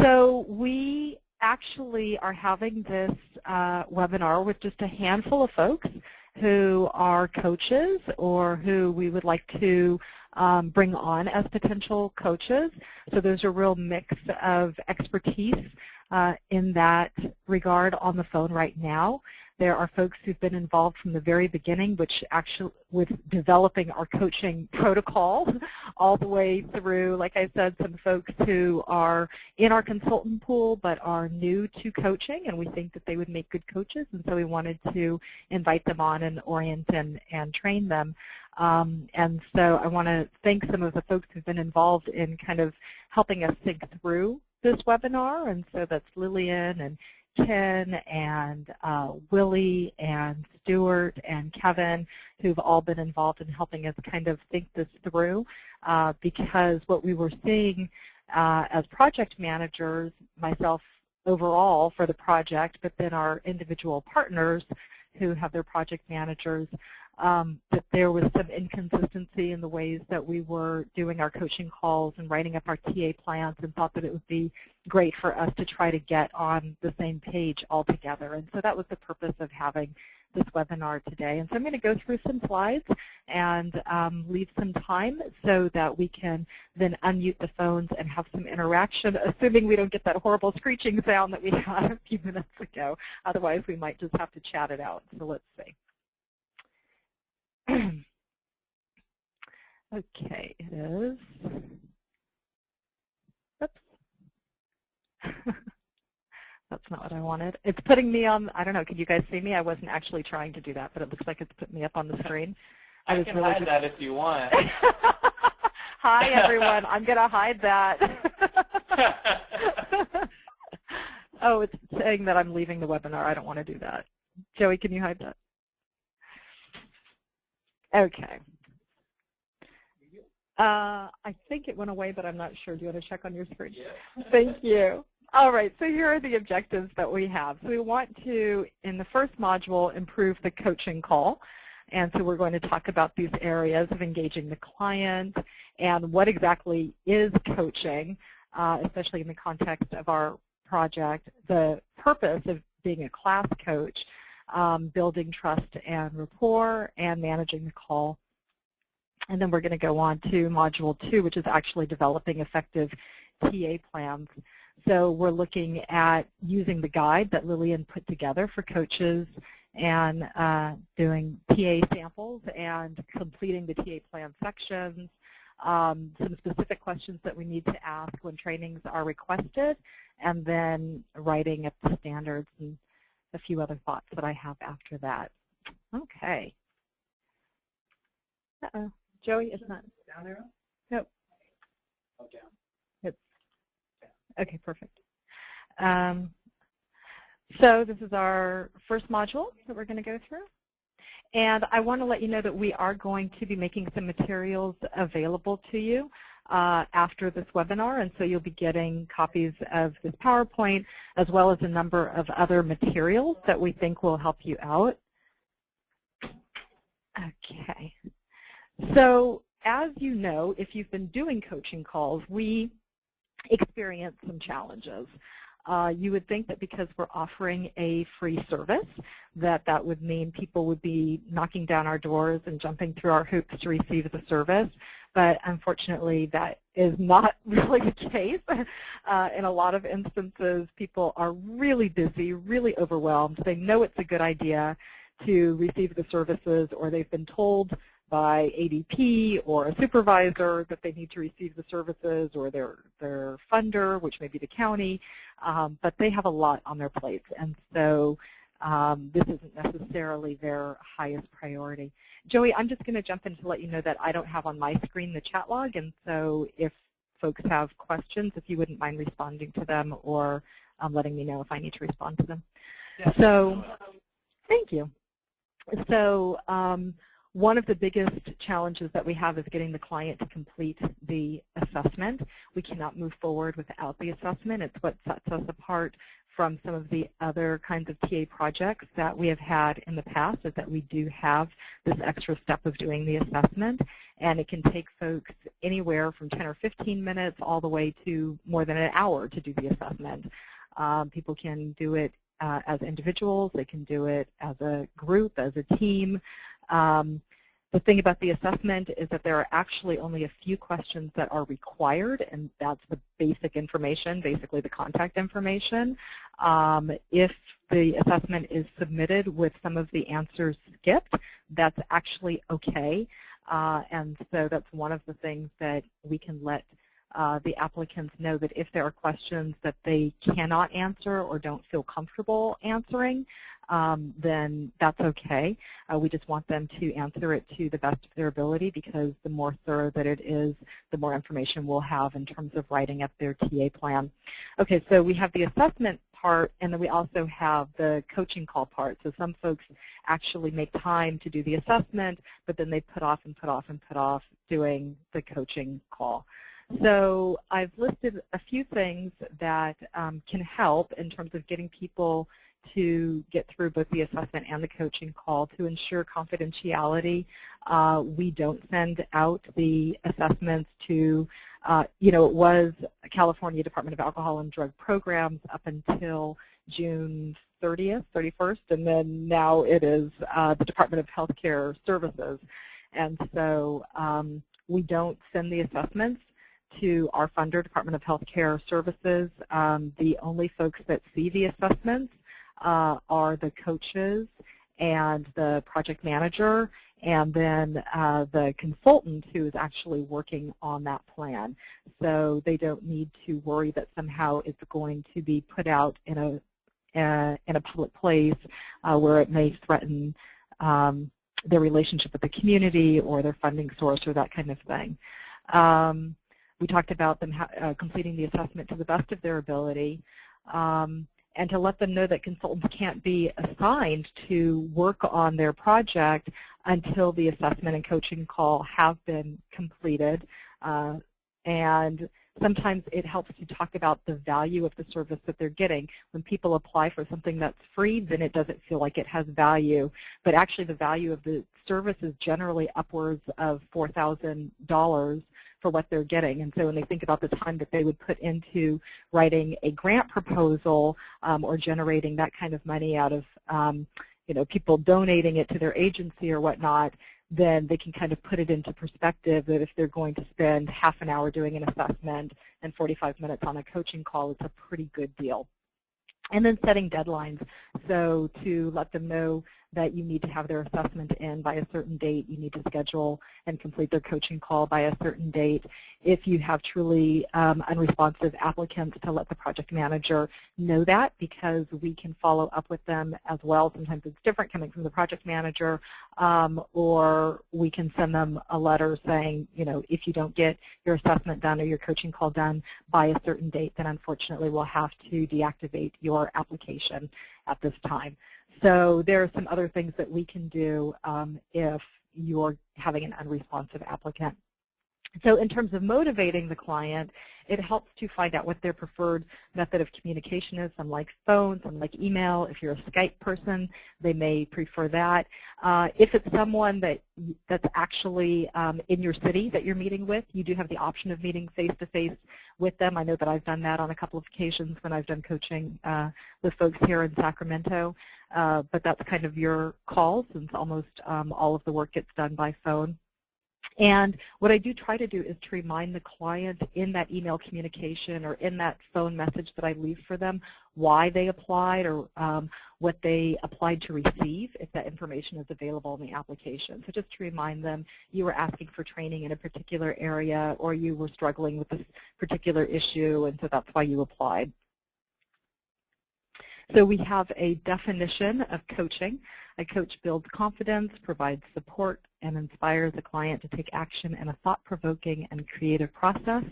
So we actually are having this webinar with just a handful of folks who are coaches or who we would like to bring on as potential coaches. So there's a real mix of expertise in that regard on the phone right now. There are folks who've been involved from the very beginning, which actually with developing our coaching protocol all the way through, like I said, some folks who are in our consultant pool but are new to coaching, and we think that they would make good coaches, and so we wanted to invite them on and orient and train them. And so I want to thank some of the folks who've been involved in kind of helping us think through this webinar, and so that's Lillian and Ken and Willie and Stuart and Kevin, who've all been involved in helping us kind of think this through, because what we were seeing as project managers, myself overall for the project, but then our individual partners who have their project managers, that there was some inconsistency in the ways that we were doing our coaching calls and writing up our TA plans, and thought that it would be great for us to try to get on the same page all together. And so that was the purpose of having this webinar today. And so I'm going to go through some slides and leave some time so that we can then unmute the phones and have some interaction, assuming we don't get that horrible screeching sound that we had a few minutes ago. Otherwise, we might just have to chat it out. So let's see. Okay, it is. Oops. That's not what I wanted. It's putting me on, I don't know, can you guys see me? I wasn't actually trying to do that, but it looks like it's put me up on the screen. I can really hide that if you want. Hi, everyone. I'm going to hide that. Oh, it's saying that I'm leaving the webinar. I don't want to do that. Joey, can you hide that? Okay. I think it went away, but I'm not sure. Do you want to check on your screen? Yeah. Thank you. All right, so here are the objectives that we have. So we want to, in the first module, improve the coaching call. And so we're going to talk about these areas of engaging the client and what exactly is coaching, especially in the context of our project, the purpose of being a class coach, building trust and rapport, and managing the call. And then we're going to go on to Module 2, which is actually developing effective TA plans. So we're looking at using the guide that Lillian put together for coaches and doing TA samples and completing the TA plan sections, some specific questions that we need to ask when trainings are requested, and then writing up the standards and a few other thoughts that I have after that. Okay. Uh-oh. Joey, it's not. Down arrow? Nope. Oh, down. It's, okay, perfect. So this is our first module that we're going to go through. And I want to let you know that we are going to be making some materials available to you after this webinar, and so you'll be getting copies of this PowerPoint as well as a number of other materials that we think will help you out. Okay. So as you know, if you've been doing coaching calls, we experience some challenges. You would think that because we're offering a free service, that would mean people would be knocking down our doors and jumping through our hoops to receive the service. But unfortunately, that is not really the case. In a lot of instances, people are really busy, really overwhelmed. They know it's a good idea to receive the services, or they've been told by ADP or a supervisor that they need to receive the services, or their funder, which may be the county, but they have a lot on their plates, and so this isn't necessarily their highest priority. Joey, I'm just going to jump in to let you know that I don't have on my screen the chat log, and so if folks have questions, if you wouldn't mind responding to them or letting me know if I need to respond to them. Yeah. So, thank you. So, one of the biggest challenges that we have is getting the client to complete the assessment. We cannot move forward without the assessment. It's what sets us apart from some of the other kinds of TA projects that we have had in the past is that we do have this extra step of doing the assessment, and it can take folks anywhere from 10 or 15 minutes all the way to more than an hour to do the assessment. People can do it as individuals, they can do it as a group, as a team. The thing about the assessment is that there are actually only a few questions that are required, and that's the basic information, basically the contact information. If the assessment is submitted with some of the answers skipped, that's actually okay. And so that's one of the things that we can let the applicants know, that if there are questions that they cannot answer or don't feel comfortable answering, then that's okay. We just want them to answer it to the best of their ability, because the more thorough that it is, the more information we'll have in terms of writing up their TA plan. Okay, so we have the assessment part, and then we also have the coaching call part. So some folks actually make time to do the assessment, but then they put off and put off and put off doing the coaching call. So I've listed a few things that can help in terms of getting people to get through both the assessment and the coaching call to ensure confidentiality. We don't send out the assessments to, it was California Department of Alcohol and Drug Programs up until June 30th, 31st, and then now it is the Department of Healthcare Services. And so we don't send the assessments to our funder, Department of Healthcare Services. The only folks that see the assessments are the coaches and the project manager, and then the consultant who is actually working on that plan. So they don't need to worry that somehow it's going to be put out in a public place where it may threaten their relationship with the community or their funding source or that kind of thing. We talked about them completing the assessment to the best of their ability, and to let them know that consultants can't be assigned to work on their project until the assessment and coaching call have been completed. And sometimes it helps to talk about the value of the service that they're getting. When people apply for something that's free, then it doesn't feel like it has value. But actually the value of the service is generally upwards of $4,000 for what they're getting. And so when they think about the time that they would put into writing a grant proposal or generating that kind of money out of people donating it to their agency or whatnot, then they can kind of put it into perspective that if they're going to spend half an hour doing an assessment and 45 minutes on a coaching call, it's a pretty good deal. And then setting deadlines. So to let them know that you need to have their assessment in by a certain date, you need to schedule and complete their coaching call by a certain date. If you have truly unresponsive applicants, to let the project manager know that, because we can follow up with them as well. Sometimes it's different coming from the project manager, or we can send them a letter saying, if you don't get your assessment done or your coaching call done by a certain date, then unfortunately we'll have to deactivate your application at this time. So there are some other things that we can do if you're having an unresponsive applicant. So in terms of motivating the client, it helps to find out what their preferred method of communication is. Some like phone, some like email. If you're a Skype person, they may prefer that. If it's someone that's actually in your city that you're meeting with, you do have the option of meeting face-to-face with them. I know that I've done that on a couple of occasions when I've done coaching with folks here in Sacramento. But that's kind of your call, since almost all of the work gets done by phone. And what I do try to do is to remind the client in that email communication or in that phone message that I leave for them why they applied or what they applied to receive, if that information is available in the application. So just to remind them you were asking for training in a particular area, or you were struggling with this particular issue, and so that's why you applied. So we have a definition of coaching. A coach builds confidence, provides support, and inspires the client to take action in a thought-provoking and creative process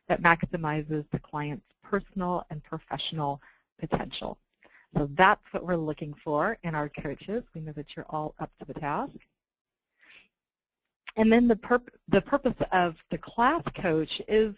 that maximizes the client's personal and professional potential. So that's what we're looking for in our coaches. We know that you're all up to the task. And then the purpose of the CLAS coach is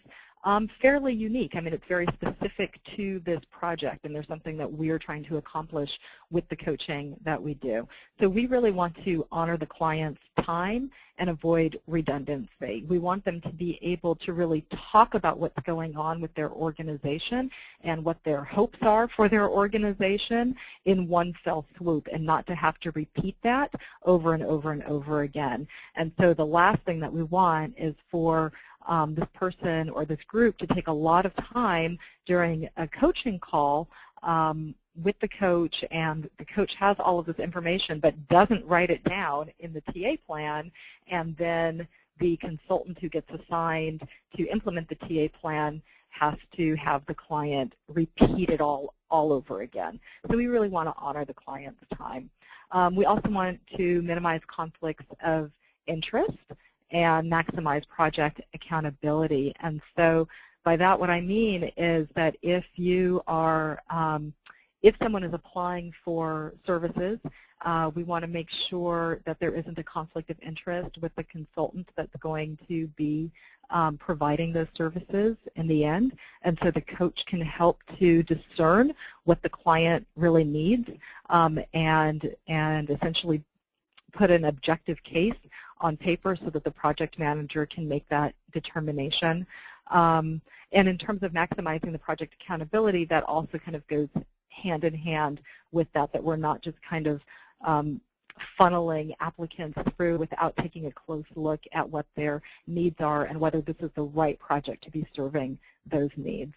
Fairly unique. I mean, it's very specific to this project, and there's something that we're trying to accomplish with the coaching that we do. So we really want to honor the client's time and avoid redundancy. We want them to be able to really talk about what's going on with their organization and what their hopes are for their organization in one fell swoop, and not to have to repeat that over and over and over again. And so the last thing that we want is for this person or this group to take a lot of time during a coaching call with the coach, and the coach has all of this information but doesn't write it down in the TA plan, and then the consultant who gets assigned to implement the TA plan has to have the client repeat it all over again. So we really want to honor the client's time. We also want to minimize conflicts of interest and maximize project accountability. And so by that, what I mean is that if you are, if someone is applying for services, we want to make sure that there isn't a conflict of interest with the consultant that's going to be providing those services in the end. And so the coach can help to discern what the client really needs, and essentially put an objective case on paper so that the project manager can make that determination. And in terms of maximizing the project accountability, that also kind of goes hand in hand with that we're not just kind of funneling applicants through without taking a close look at what their needs are and whether this is the right project to be serving those needs.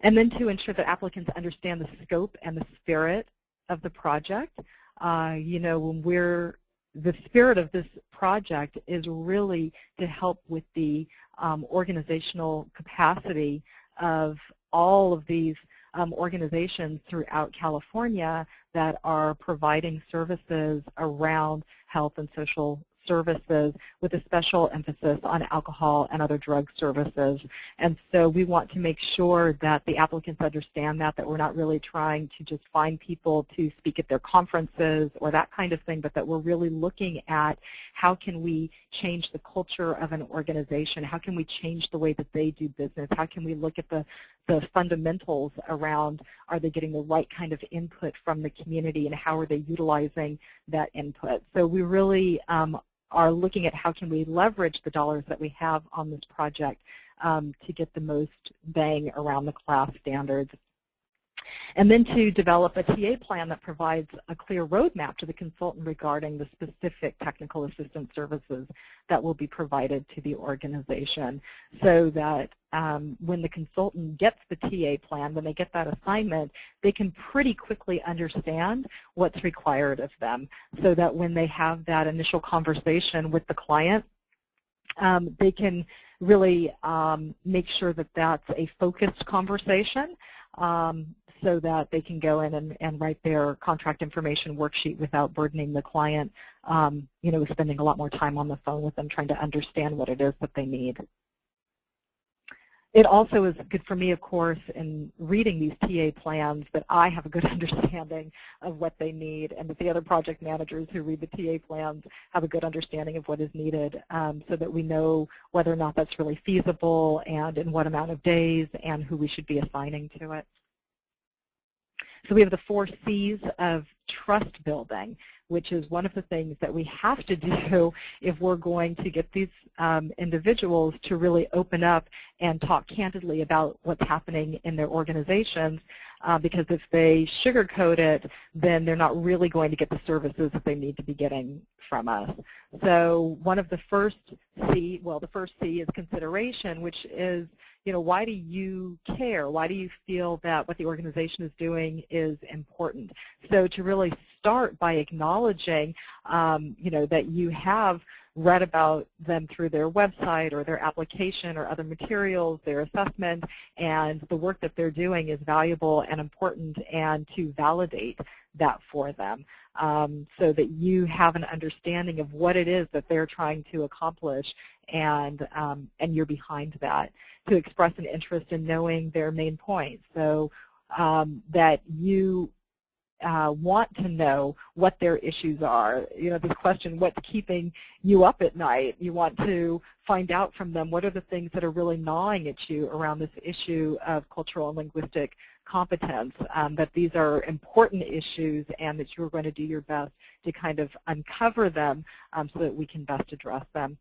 And then to ensure that applicants understand the scope and the spirit of the project. You know, when the spirit of this project is really to help with the organizational capacity of all of these organizations throughout California that are providing services around health and social services with a special emphasis on alcohol and other drug services. And so we want to make sure that the applicants understand that we're not really trying to just find people to speak at their conferences or that kind of thing, but that we're really looking at how can we change the culture of an organization, how can we change the way that they do business, how can we look at the fundamentals around, are they getting the right kind of input from the community, and how are they utilizing that input. So we really are looking at how can we leverage the dollars that we have on this project to get the most bang around the CLAS standards. And then to develop a TA plan that provides a clear roadmap to the consultant regarding the specific technical assistance services that will be provided to the organization, so that when the consultant gets the TA plan, when they get that assignment, they can pretty quickly understand what's required of them, so that when they have that initial conversation with the client, they can really make sure that that's a focused conversation, so that they can go in and write their contract information worksheet without burdening the client, you know, spending a lot more time on the phone with them trying to understand what it is that they need. It also is good for me, of course, in reading these TA plans that I have a good understanding of what they need, and that the other project managers who read the TA plans have a good understanding of what is needed, so that we know whether or not that's really feasible and in what amount of days and who we should be assigning to it. So we have the 4 C's of trust building, which is one of the things that we have to do if we're going to get these individuals to really open up and talk candidly about what's happening in their organizations, because if they sugarcoat it, then they're not really going to get the services that they need to be getting from us. So one of the first C, well, the first C is consideration, which is, you know, why do you care? Why do you feel that what the organization is doing is important? So to really start by acknowledging, you know, that you have read about them through their website or their application or other materials, their assessment, and the work that they're doing is valuable and important, and to validate that for them, so that you have an understanding of what it is that they're trying to accomplish, and you're behind that. To express an interest in knowing their main points, so that you want to know what their issues are. This question, what's keeping you up at night? You want to find out from them what are the things that are really gnawing at you around this issue of cultural and linguistic competence, that these are important issues and that you're going to do your best to kind of uncover them so that we can best address them.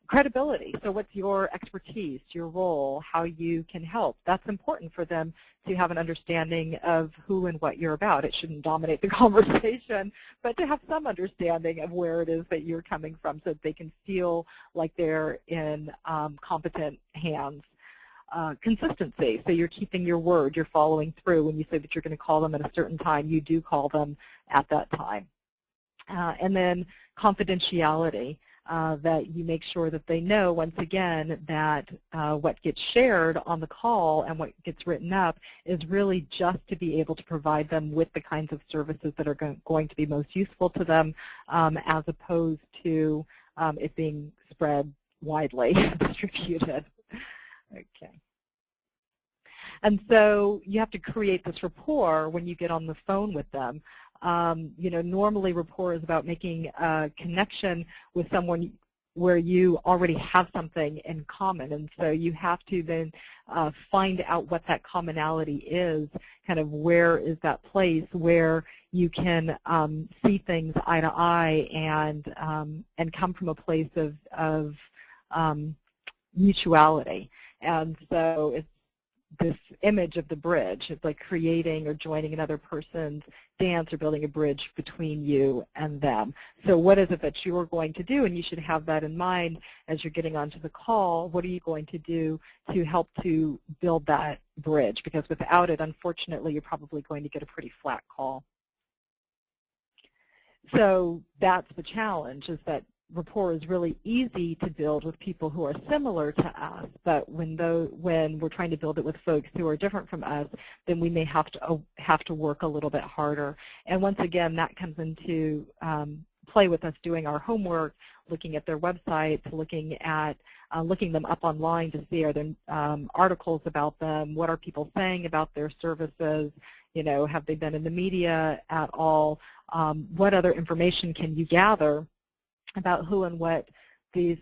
Credibility, so what's your expertise, your role, how you can help. That's important for them to have an understanding of who and what you're about. It shouldn't dominate the conversation, but to have some understanding of where it is that you're coming from so that they can feel like they're in competent hands. Consistency, so you're keeping your word, you're following through. When you say that you're going to call them at a certain time, you do call them at that time. And then confidentiality. That you make sure that they know, once again, that what gets shared on the call and what gets written up is really just to be able to provide them with the kinds of services that are going to be most useful to them, as opposed to it being spread widely, distributed. Okay. And so you have to create this rapport when you get on the phone with them. Normally rapport is about making a connection with someone where you already have something in common, and so you have to then find out what that commonality is, kind of where is that place where you can see things eye to eye and come from a place of mutuality. And so it's this image of the bridge. It's like creating or joining another person's dance or building a bridge between you and them. So what is it that you are going to do? And you should have that in mind as you're getting onto the call. What are you going to do to help to build that bridge? Because without it, unfortunately, you're probably going to get a pretty flat call. So that's the challenge, is that rapport is really easy to build with people who are similar to us, but when we're trying to build it with folks who are different from us, then we may have to work a little bit harder. And once again, that comes into play with us doing our homework, looking at their websites, looking them up online to see are there articles about them, what are people saying about their services, have they been in the media at all, what other information can you gather about who and what these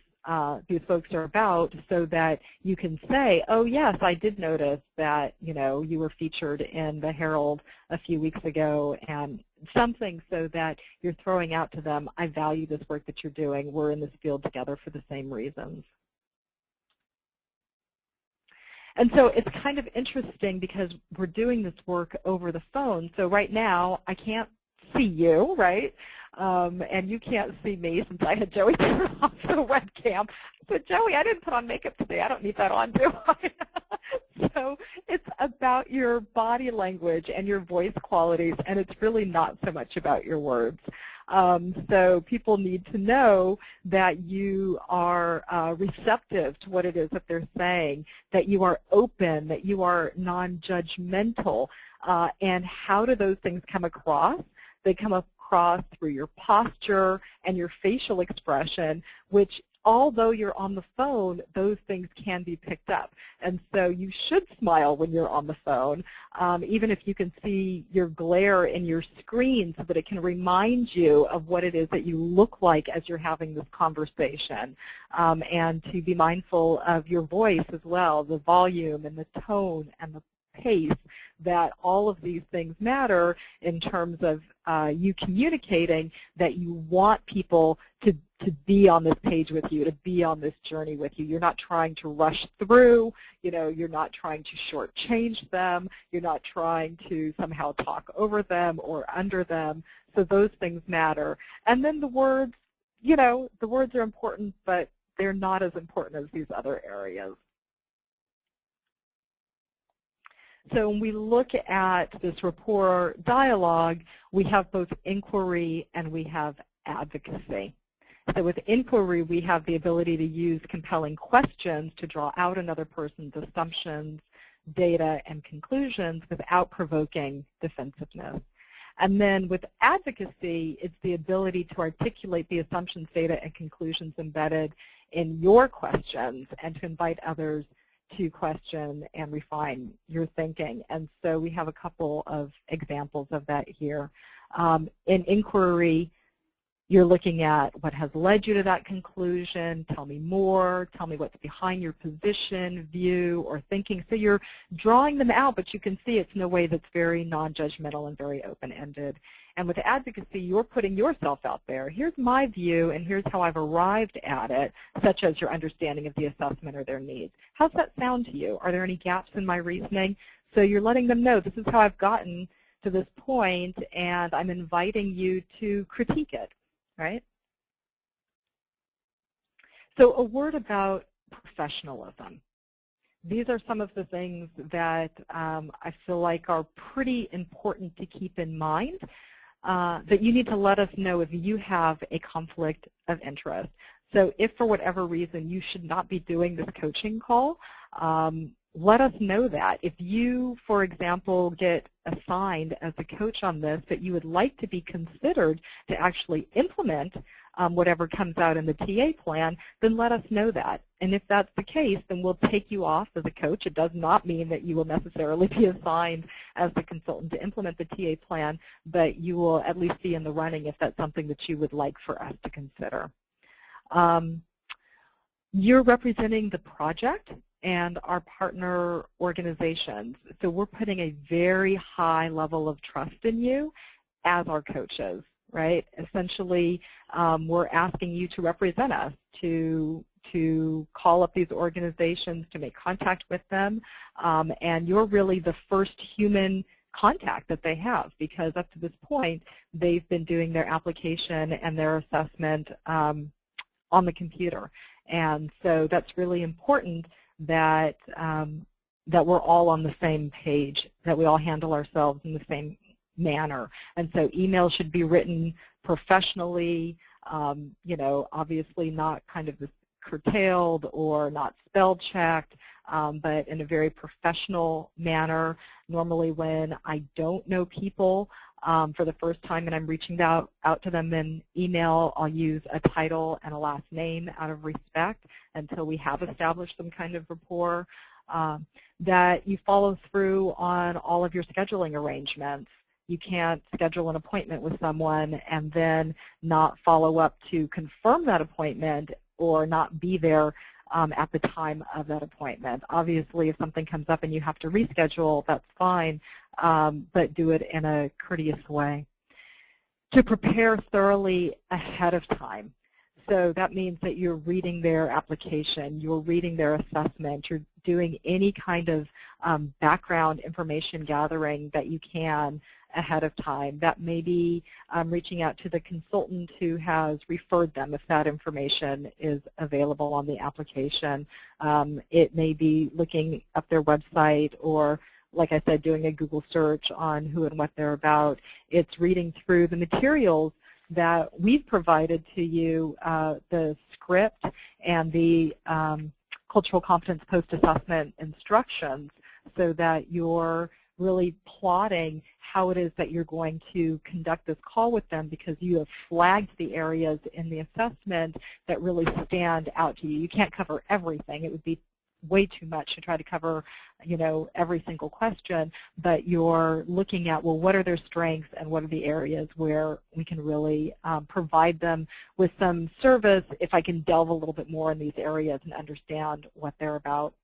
folks are about, so that you can say, oh yes, I did notice that you were featured in the Herald a few weeks ago, and something so that you're throwing out to them, I value this work that you're doing, we're in this field together for the same reasons. And so it's kind of interesting because we're doing this work over the phone. So right now I can't see you, right? And you can't see me since I had Joey turn off the webcam. I said, Joey, I didn't put on makeup today. I don't need that on, do I? So it's about your body language and your voice qualities, and it's really not so much about your words. So people need to know that you are receptive to what it is that they're saying, that you are open, that you are non-judgmental. And how do those things come across? They come across through your posture and your facial expression, which, although you're on the phone, those things can be picked up. And so you should smile when you're on the phone, even if you can see your glare in your screen, so that it can remind you of what it is that you look like as you're having this conversation. And to be mindful of your voice as well, the volume and the tone and the pace, that all of these things matter in terms of you communicating that you want people to be on this page with you, to be on this journey with you. You're not trying to rush through, you're not trying to shortchange them, you're not trying to somehow talk over them or under them. So those things matter. And then the words, the words are important, but they're not as important as these other areas. So when we look at this rapport dialogue, we have both inquiry and we have advocacy. So with inquiry, we have the ability to use compelling questions to draw out another person's assumptions, data, and conclusions without provoking defensiveness. And then with advocacy, it's the ability to articulate the assumptions, data, and conclusions embedded in your questions and to invite others to question and refine your thinking. And so we have a couple of examples of that here. In inquiry, you're looking at what has led you to that conclusion, tell me more, tell me what's behind your position, view, or thinking. So you're drawing them out, but you can see it's in a way that's very non-judgmental and very open-ended. And with advocacy, you're putting yourself out there. Here's my view, and here's how I've arrived at it, such as your understanding of the assessment or their needs. How's that sound to you? Are there any gaps in my reasoning? So you're letting them know, this is how I've gotten to this point, and I'm inviting you to critique it. Right? So a word about professionalism. These are some of the things that I feel like are pretty important to keep in mind, that you need to let us know if you have a conflict of interest. So if for whatever reason you should not be doing this coaching call, let us know that. If you, for example, get assigned as a coach on this, that you would like to be considered to actually implement whatever comes out in the TA plan, then let us know that. And if that's the case, then we'll take you off as a coach. It does not mean that you will necessarily be assigned as the consultant to implement the TA plan, but you will at least be in the running if that's something that you would like for us to consider. You're representing the project and our partner organizations. So we're putting a very high level of trust in you as our coaches, right? Essentially, we're asking you to represent us, to call up these organizations, to make contact with them, and you're really the first human contact that they have, because up to this point, they've been doing their application and their assessment on the computer. And so that's really important that that we're all on the same page, that we all handle ourselves in the same manner. And so emails should be written professionally, you know, obviously not kind of curtailed or not spell checked, but in a very professional manner. Normally when I don't know people for the first time and I'm reaching out to them in email, I'll use a title and a last name out of respect until we have established some kind of rapport. That you follow through on all of your scheduling arrangements. You can't schedule an appointment with someone and then not follow up to confirm that appointment or not be there at the time of that appointment. Obviously, if something comes up and you have to reschedule, that's fine, but do it in a courteous way. To prepare thoroughly ahead of time. So that means that you're reading their application, you're reading their assessment, you're doing any kind of background information gathering that you can ahead of time. That may be reaching out to the consultant who has referred them if that information is available on the application. It may be looking up their website or, like I said, doing a Google search on who and what they're about. It's reading through the materials that we've provided to you, the script and the cultural competence post-assessment instructions, so that you're really plotting how it is that you're going to conduct this call with them, because you have flagged the areas in the assessment that really stand out to you. You can't cover everything. It would be way too much to try to cover, you know, every single question, but you're looking at, well, what are their strengths and what are the areas where we can really provide them with some service if I can delve a little bit more in these areas and understand what they're about.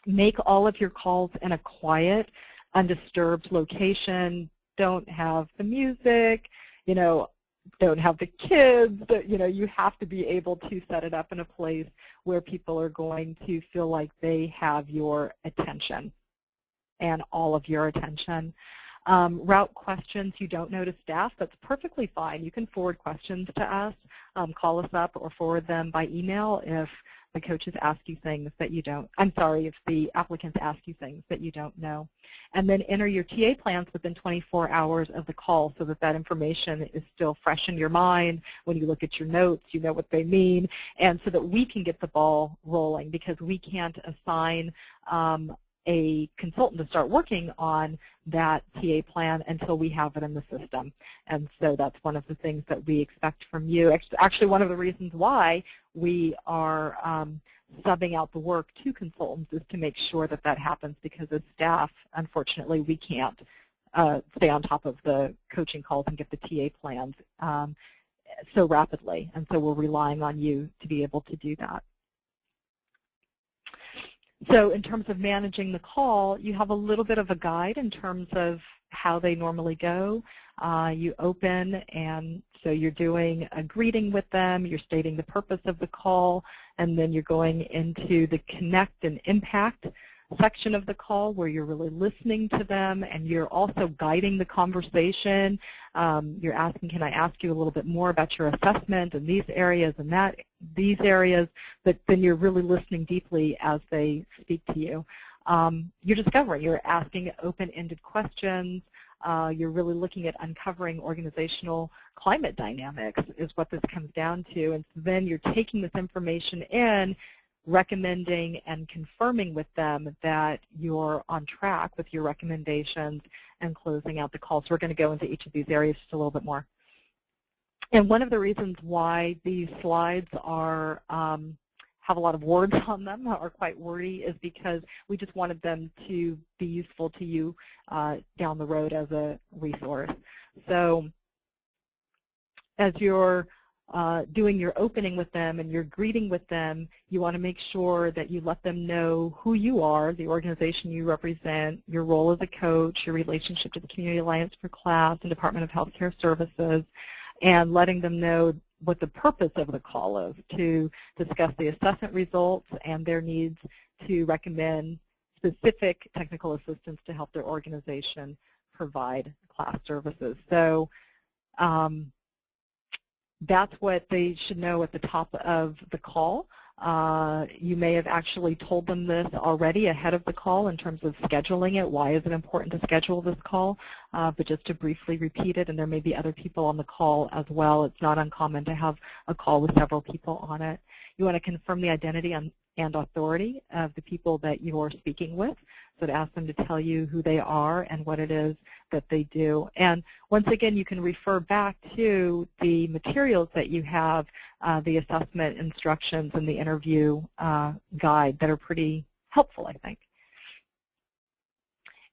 Make all of your calls in a quiet, undisturbed location. Don't have the music, you know, don't have the kids. You know, you have to be able to set it up in a place where people are going to feel like they have your attention and all of your attention. Route questions you don't know to staff. That's perfectly fine. You can forward questions to us, call us up, or forward them by email if the coaches ask you things that you don't, if the applicants ask you things that you don't know. And then enter your TA plans within 24 hours of the call so that that information is still fresh in your mind. When you look at your notes, you know what they mean, and so that we can get the ball rolling, because we can't assign a consultant to start working on that TA plan until we have it in the system. And so that's one of the things that we expect from you. Actually, one of the reasons why we are subbing out the work to consultants is to make sure that that happens, because as staff, unfortunately, we can't stay on top of the coaching calls and get the TA plans so rapidly. And so we're relying on you to be able to do that. So in terms of managing the call, you have a little bit of a guide in terms of how they normally go. You open, and so you're doing a greeting with them, you're stating the purpose of the call, and then you're going into the connect and impact section of the call where you're really listening to them, and you're also guiding the conversation. You're asking, can I ask you a little bit more about your assessment in these areas and these areas, but then you're really listening deeply as they speak to you. You're discovering, you're asking open-ended questions. You're really looking at uncovering organizational climate dynamics is what this comes down to. And so then you're taking this information in, recommending and confirming with them that you're on track with your recommendations and closing out the call. So we're going to go into each of these areas just a little bit more. And one of the reasons why these slides are have a lot of words on them, are quite wordy, is because we just wanted them to be useful to you down the road as a resource. So as you're doing your opening with them and your greeting with them, you want to make sure that you let them know who you are, the organization you represent, your role as a coach, your relationship to the Community Alliance for CLAS and Department of Healthcare Services, and letting them know what the purpose of the call is, to discuss the assessment results and their needs to recommend specific technical assistance to help their organization provide CLAS services. So that's what they should know at the top of the call. You may have actually told them this already ahead of the call in terms of scheduling it. Why is it important to schedule this call? But just to briefly repeat it, and there may be other people on the call as well. It's not uncommon to have a call with several people on it. You want to confirm the identity and authority of the people that you're speaking with. So to ask them to tell you who they are and what it is that they do. And once again, you can refer back to the materials that you have, the assessment instructions and the interview guide that are pretty helpful, I think.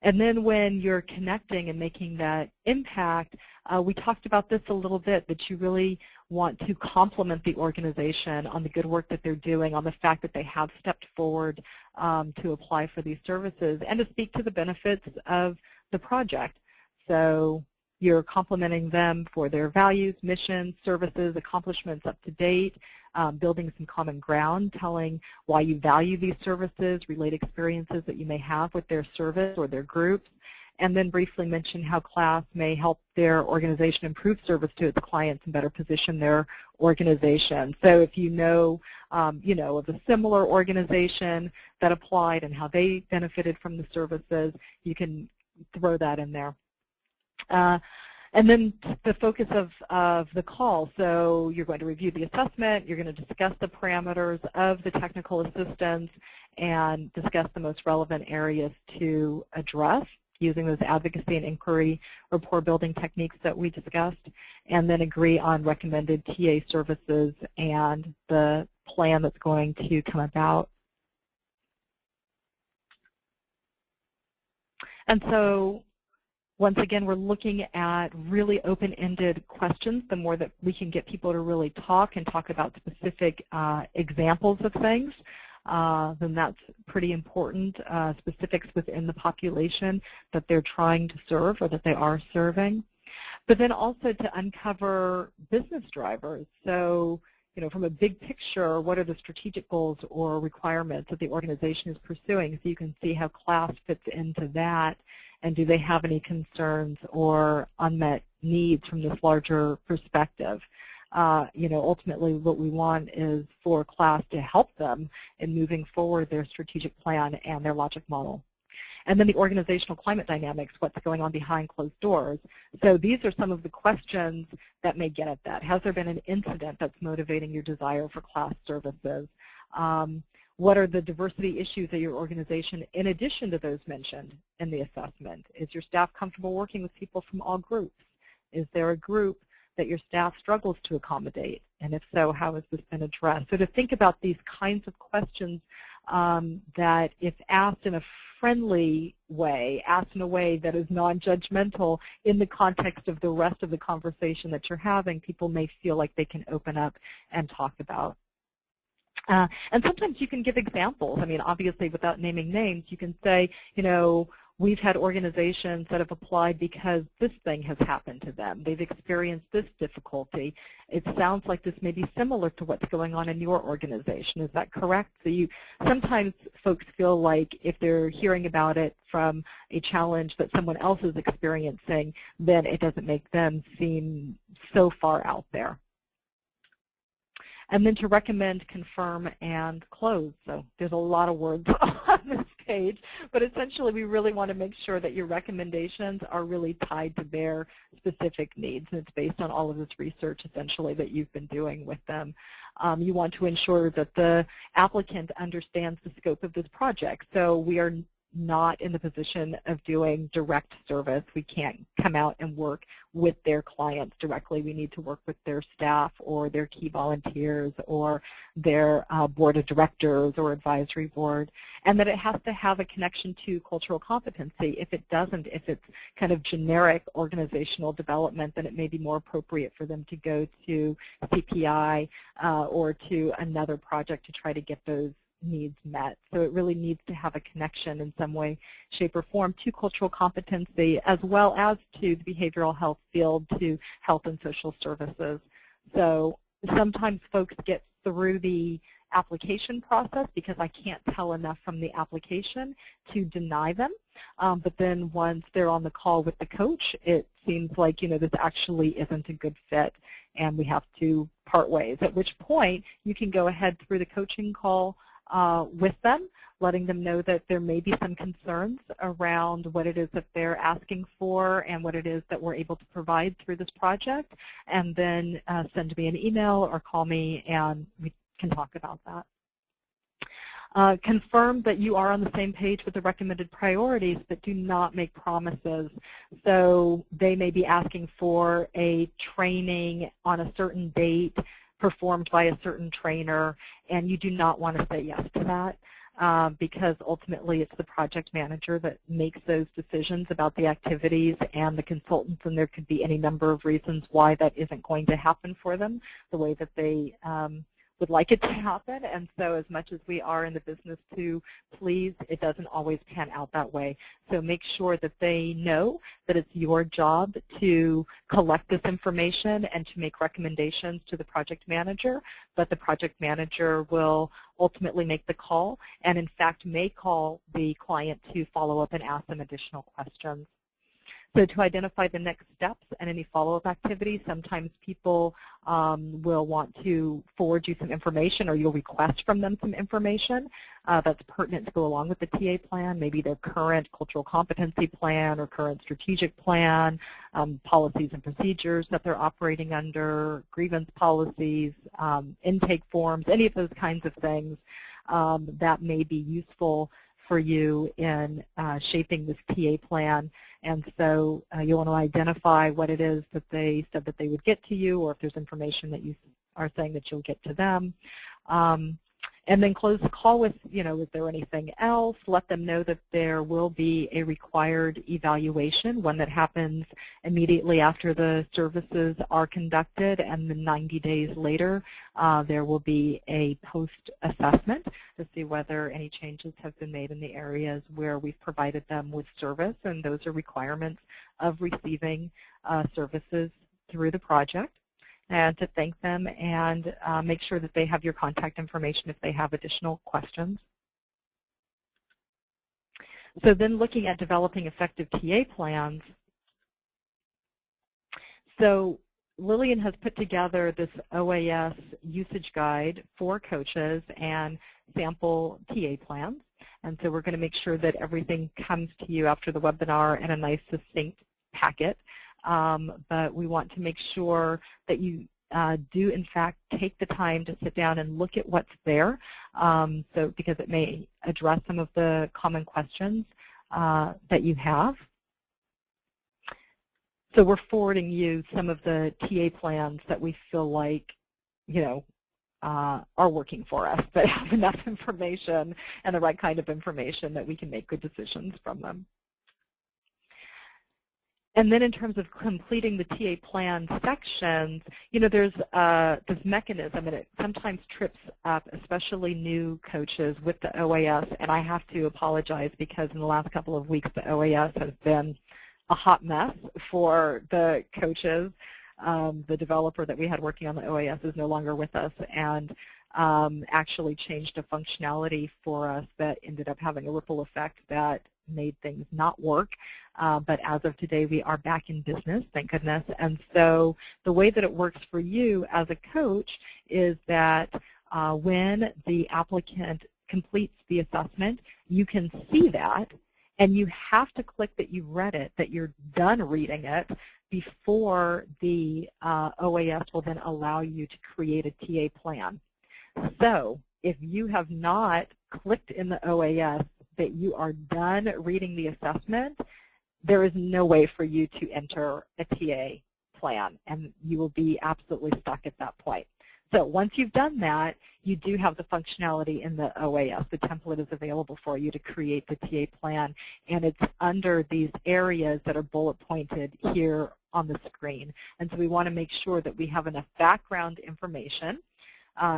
And then when you're connecting and making that impact, we talked about this a little bit, that you really want to compliment the organization on the good work that they're doing, on the fact that they have stepped forward to apply for these services, and to speak to the benefits of the project. So you're complimenting them for their values, missions, services, accomplishments up to date, building some common ground, telling why you value these services, relate experiences that you may have with their service or their groups, and then briefly mention how CLAS may help their organization improve service to its clients and better position their organization. So if you know, of a similar organization that applied and how they benefited from the services, you can throw that in there. And then the focus of the call. So you're going to review the assessment, you're going to discuss the parameters of the technical assistance, and discuss the most relevant areas to address using those advocacy and inquiry rapport building techniques that we discussed, and then agree on recommended TA services and the plan that's going to come about. And so once again, we're looking at really open-ended questions. The more that we can get people to really talk and talk about specific examples of things, then that's pretty important, specifics within the population that they're trying to serve or that they are serving. But then also to uncover business drivers. So, from a big picture, what are the strategic goals or requirements that the organization is pursuing, so you can see how CLAS fits into that, and do they have any concerns or unmet needs from this larger perspective. Ultimately what we want is for CLAS to help them in moving forward their strategic plan and their logic model. And then the organizational climate dynamics, what's going on behind closed doors. So these are some of the questions that may get at that. Has there been an incident that's motivating your desire for CLAS services? What are the diversity issues at your organization in addition to those mentioned in the assessment? Is your staff comfortable working with people from all groups? Is there a group that your staff struggles to accommodate? And if so, how has this been addressed? So to think about these kinds of questions that if asked in a friendly way, asked in a way that is non-judgmental in the context of the rest of the conversation that you're having, people may feel like they can open up and talk about. And sometimes you can give examples. I mean, obviously, without naming names, you can say, you know, we've had organizations that have applied because this thing has happened to them. They've experienced this difficulty. It sounds like this may be similar to what's going on in your organization. Is that correct? So sometimes folks feel like if they're hearing about it from a challenge that someone else is experiencing, then it doesn't make them seem so far out there. And then to recommend, confirm, and close. So there's a lot of words on this page, but essentially we really want to make sure that your recommendations are really tied to their specific needs, and it's based on all of this research essentially that you've been doing with them. You want to ensure that the applicant understands the scope of this project. So we are not in the position of doing direct service. We can't come out and work with their clients directly. We need to work with their staff or their key volunteers or their board of directors or advisory board, and that it has to have a connection to cultural competency. If it doesn't, if it's kind of generic organizational development, then it may be more appropriate for them to go to CPI or to another project to try to get those needs met. So it really needs to have a connection in some way, shape, or form to cultural competency as well as to the behavioral health field, to health and social services. So sometimes folks get through the application process because I can't tell enough from the application to deny them. But then once they're on the call with the coach, it seems like, you know, this actually isn't a good fit and we have to part ways, at which point you can go ahead through the coaching call with them, letting them know that there may be some concerns around what it is that they're asking for and what it is that we're able to provide through this project, and then send me an email or call me and we can talk about that. Confirm that you are on the same page with the recommended priorities, but do not make promises. So they may be asking for a training on a certain date performed by a certain trainer, and you do not want to say yes to that because ultimately it's the project manager that makes those decisions about the activities and the consultants, and there could be any number of reasons why that isn't going to happen for them the way that they would like it to happen. And so as much as we are in the business to please, it doesn't always pan out that way. So make sure that they know that it's your job to collect this information and to make recommendations to the project manager, but the project manager will ultimately make the call and in fact may call the client to follow up and ask them additional questions. So to identify the next steps and any follow-up activities, sometimes people will want to forward you some information or you'll request from them some information that's pertinent to go along with the TA plan, maybe their current cultural competency plan or current strategic plan, policies and procedures that they're operating under, grievance policies, intake forms, any of those kinds of things that may be useful for you in shaping this TA plan. And so you'll want to identify what it is that they said that they would get to you, or if there's information that you are saying that you'll get to them. And then close the call with, you know, is there anything else? Let them know that there will be a required evaluation, one that happens immediately after the services are conducted, and then 90 days later there will be a post-assessment to see whether any changes have been made in the areas where we've provided them with service, and those are requirements of receiving services through the project. And to thank them and make sure that they have your contact information if they have additional questions. So then looking at developing effective TA plans. So Lillian has put together this OAS usage guide for coaches and sample TA plans. And so we're going to make sure that everything comes to you after the webinar in a nice succinct packet. But we want to make sure that you do, in fact, take the time to sit down and look at what's there, so because it may address some of the common questions that you have. So we're forwarding you some of the TA plans that we feel like, are working for us, that have enough information and the right kind of information that we can make good decisions from them. And then in terms of completing the TA plan sections, there's this mechanism, and it sometimes trips up, especially new coaches with the OAS, and I have to apologize because in the last couple of weeks the OAS has been a hot mess for the coaches. The developer that we had working on the OAS is no longer with us, and actually changed a functionality for us that ended up having a ripple effect that made things not work. But as of today, we are back in business, thank goodness. And so the way that it works for you as a coach is that when the applicant completes the assessment, you can see that, and you have to click that you've read it, that you're done reading it, before the OAS will then allow you to create a TA plan. So if you have not clicked in the OAS that you are done reading the assessment, there is no way for you to enter a TA plan, and you will be absolutely stuck at that point. So once you've done that, you do have the functionality in the OAS. The template is available for you to create the TA plan, and it's under these areas that are bullet pointed here on the screen. And so we want to make sure that we have enough background information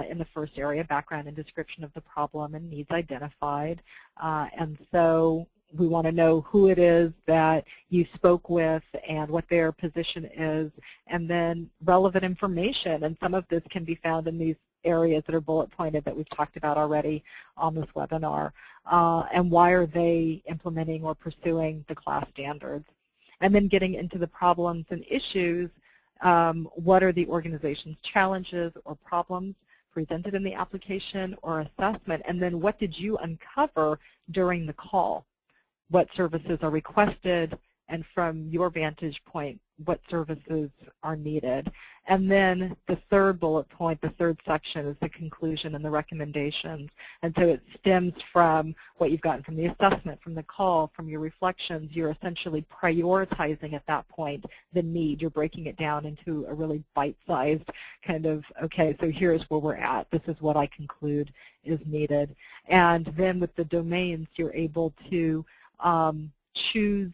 in the first area, background and description of the problem and needs identified. And so we want to know who it is that you spoke with and what their position is, and then relevant information. And some of this can be found in these areas that are bullet pointed that we've talked about already on this webinar. And why are they implementing or pursuing the CLAS standards? And then getting into the problems and issues, what are the organization's challenges or problems presented in the application or assessment, and then what did you uncover during the call? What services are requested, and from your vantage point, what services are needed. And then the third bullet point, the third section, is the conclusion and the recommendations. And so it stems from what you've gotten from the assessment, from the call, from your reflections. You're essentially prioritizing at that point the need. You're breaking it down into a really bite-sized kind of, okay, so here's where we're at. This is what I conclude is needed. And then with the domains, you're able to choose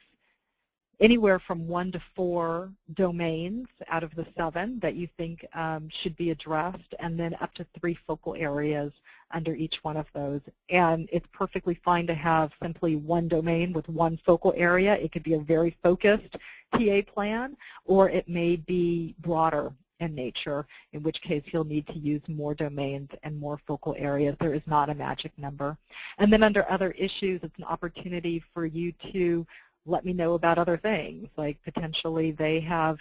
anywhere from 1 to 4 domains out of the 7 that you think should be addressed, and then up to 3 focal areas under each one of those. And it's perfectly fine to have simply 1 domain with 1 focal area. It could be a very focused TA plan, or it may be broader in nature, in which case you'll need to use more domains and more focal areas. There is not a magic number. And then under other issues, it's an opportunity for you to let me know about other things, like potentially they have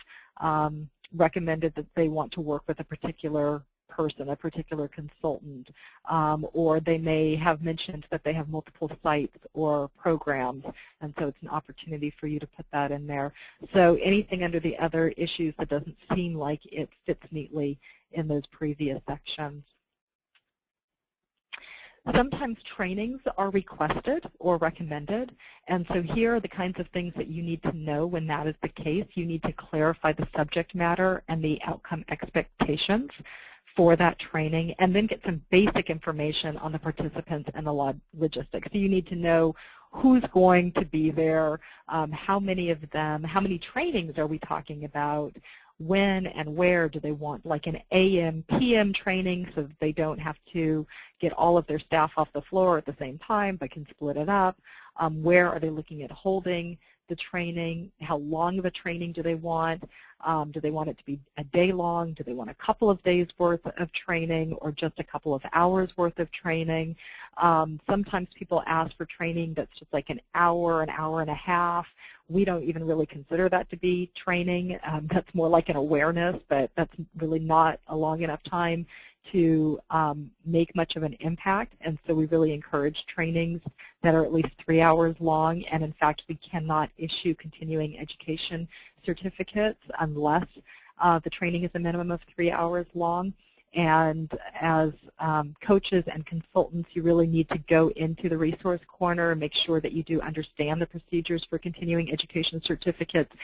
recommended that they want to work with a particular person, a particular consultant, or they may have mentioned that they have multiple sites or programs, and so it's an opportunity for you to put that in there. So anything under the other issues that doesn't seem like it fits neatly in those previous sections. Sometimes trainings are requested or recommended, and so here are the kinds of things that you need to know when that is the case. You need to clarify the subject matter and the outcome expectations for that training, and then get some basic information on the participants and the logistics. So you need to know who's going to be there, how many of them, how many trainings are we talking about, when and where do they want, like an AM, PM training so that they don't have to get all of their staff off the floor at the same time but can split it up. Where are they looking at holding the training? How long of a training do they want? Do they want it to be a day long? Do they want a couple of days worth of training or just a couple of hours worth of training? Sometimes people ask for training that's just like an hour and a half. We don't even really consider that to be training. That's more like an awareness, but that's really not a long enough time to make much of an impact. And so we really encourage trainings that are at least 3 hours long. And in fact, we cannot issue continuing education certificates unless the training is a minimum of 3 hours long. And as coaches and consultants, you really need to go into the resource corner and make sure that you do understand the procedures for continuing education certificates,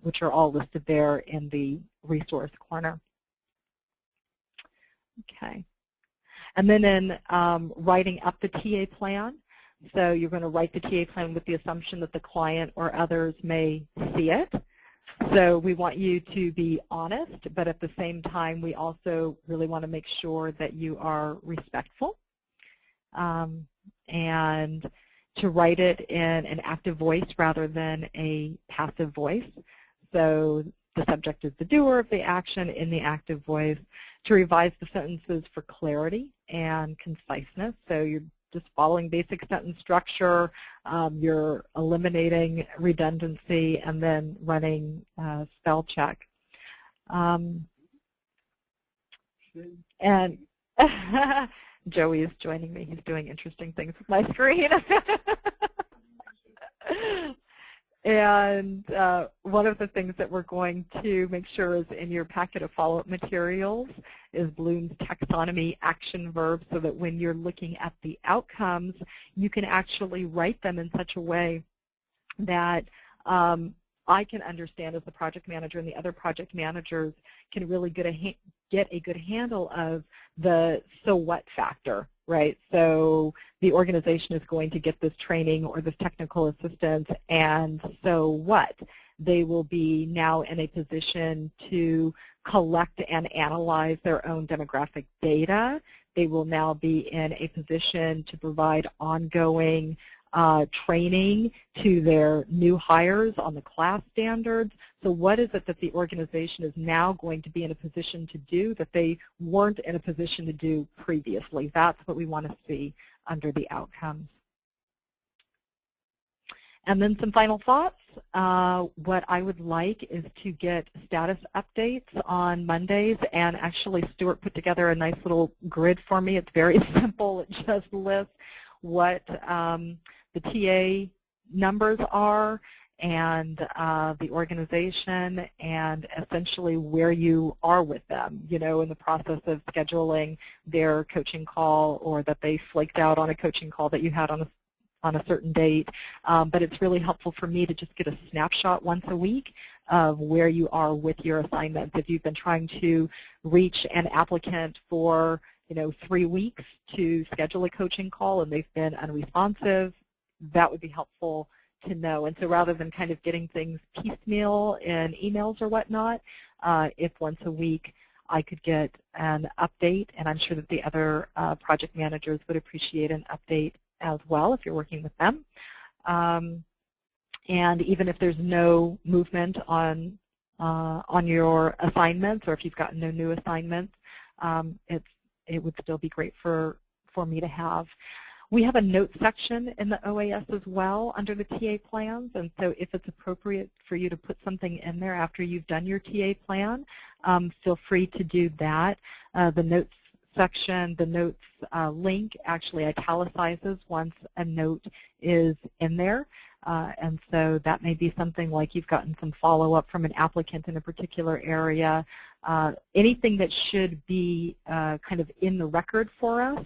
which are all listed there in the resource corner. Okay. And then in writing up the TA plan, so you're going to write the TA plan with the assumption that the client or others may see it. So we want you to be honest, but at the same time, we also really want to make sure that you are respectful. And to write it in an active voice rather than a passive voice. So the subject is the doer of the action in the active voice. To revise the sentences for clarity and conciseness. So you're just following basic sentence structure, you're eliminating redundancy, and then running spell check. And Joey is joining me. He's doing interesting things with my screen. And one of the things that we're going to make sure is in your packet of follow-up materials is Bloom's taxonomy action verbs, so that when you're looking at the outcomes, you can actually write them in such a way that I can understand as the project manager, and the other project managers can really get a good handle of the so what factor, right? So the organization is going to get this training or this technical assistance, and so what? They will be now in a position to collect and analyze their own demographic data. They will now be in a position to provide ongoing training to their new hires on the CLAS standards. So what is it that the organization is now going to be in a position to do that they weren't in a position to do previously? That's what we want to see under the outcomes. And then some final thoughts. What I would like is to get status updates on Mondays, and actually Stuart put together a nice little grid for me. It's very simple. It just lists what the TA numbers are and the organization, and essentially where you are with them, you know, in the process of scheduling their coaching call, or that they flaked out on a coaching call that you had on a certain date. But it's really helpful for me to just get a snapshot once a week of where you are with your assignments. If you've been trying to reach an applicant for 3 weeks to schedule a coaching call and they've been unresponsive, that would be helpful to know. And so rather than kind of getting things piecemeal in emails or whatnot, if once a week I could get an update, and I'm sure that the other project managers would appreciate an update as well if you're working with them. And even if there's no movement on your assignments, or if you've gotten no new assignments, it would still be great for me to have. We have a notes section in the OAS as well under the TA plans, and so if it's appropriate for you to put something in there after you've done your TA plan, feel free to do that. The notes section, the notes link actually italicizes once a note is in there. And so that may be something like you've gotten some follow-up from an applicant in a particular area. Anything that should be kind of in the record for us,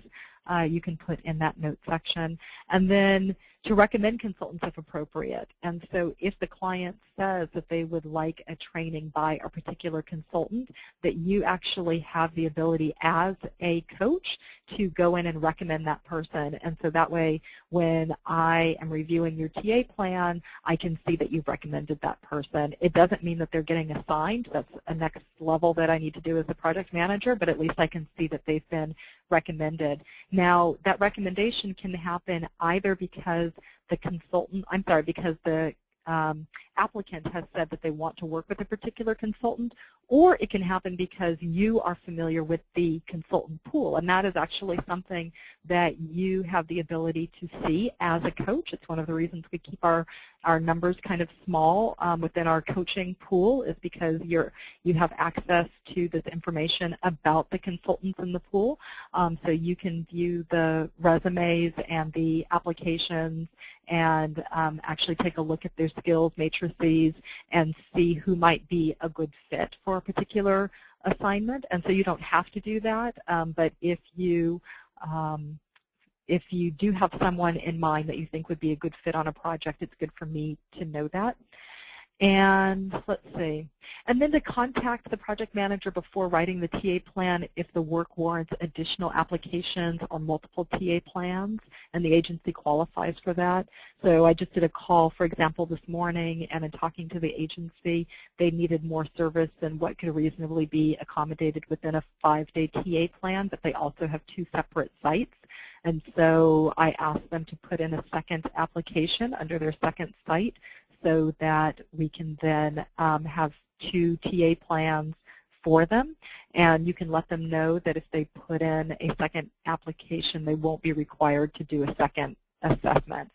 you can put in that note section. And then to recommend consultants if appropriate. And so if the client says that they would like a training by a particular consultant, that you actually have the ability as a coach to go in and recommend that person. And so that way, when I am reviewing your TA plan, I can see that you've recommended that person. It doesn't mean that they're getting assigned. That's a next level that I need to do as a project manager, but at least I can see that they've been recommended. Now, that recommendation can happen either because the applicant has said that they want to work with a particular consultant, or it can happen because you are familiar with the consultant pool, and that is actually something that you have the ability to see as a coach. It's one of the reasons we keep our numbers kind of small within our coaching pool, is because you have access to this information about the consultants in the pool, so you can view the resumes and the applications and actually take a look at their skills matrices and see who might be a good fit for a particular assignment, and so you don't have to do that. But if you do have someone in mind that you think would be a good fit on a project, it's good for me to know that. And let's see. And then to contact the project manager before writing the TA plan if the work warrants additional applications or multiple TA plans, and the agency qualifies for that. So I just did a call, for example, this morning, and in talking to the agency, they needed more service than what could reasonably be accommodated within a 5-day TA plan, but they also have 2 separate sites. And so I asked them to put in a second application under their second site, so that we can then have 2 TA plans for them. And you can let them know that if they put in a second application, they won't be required to do a second assessment.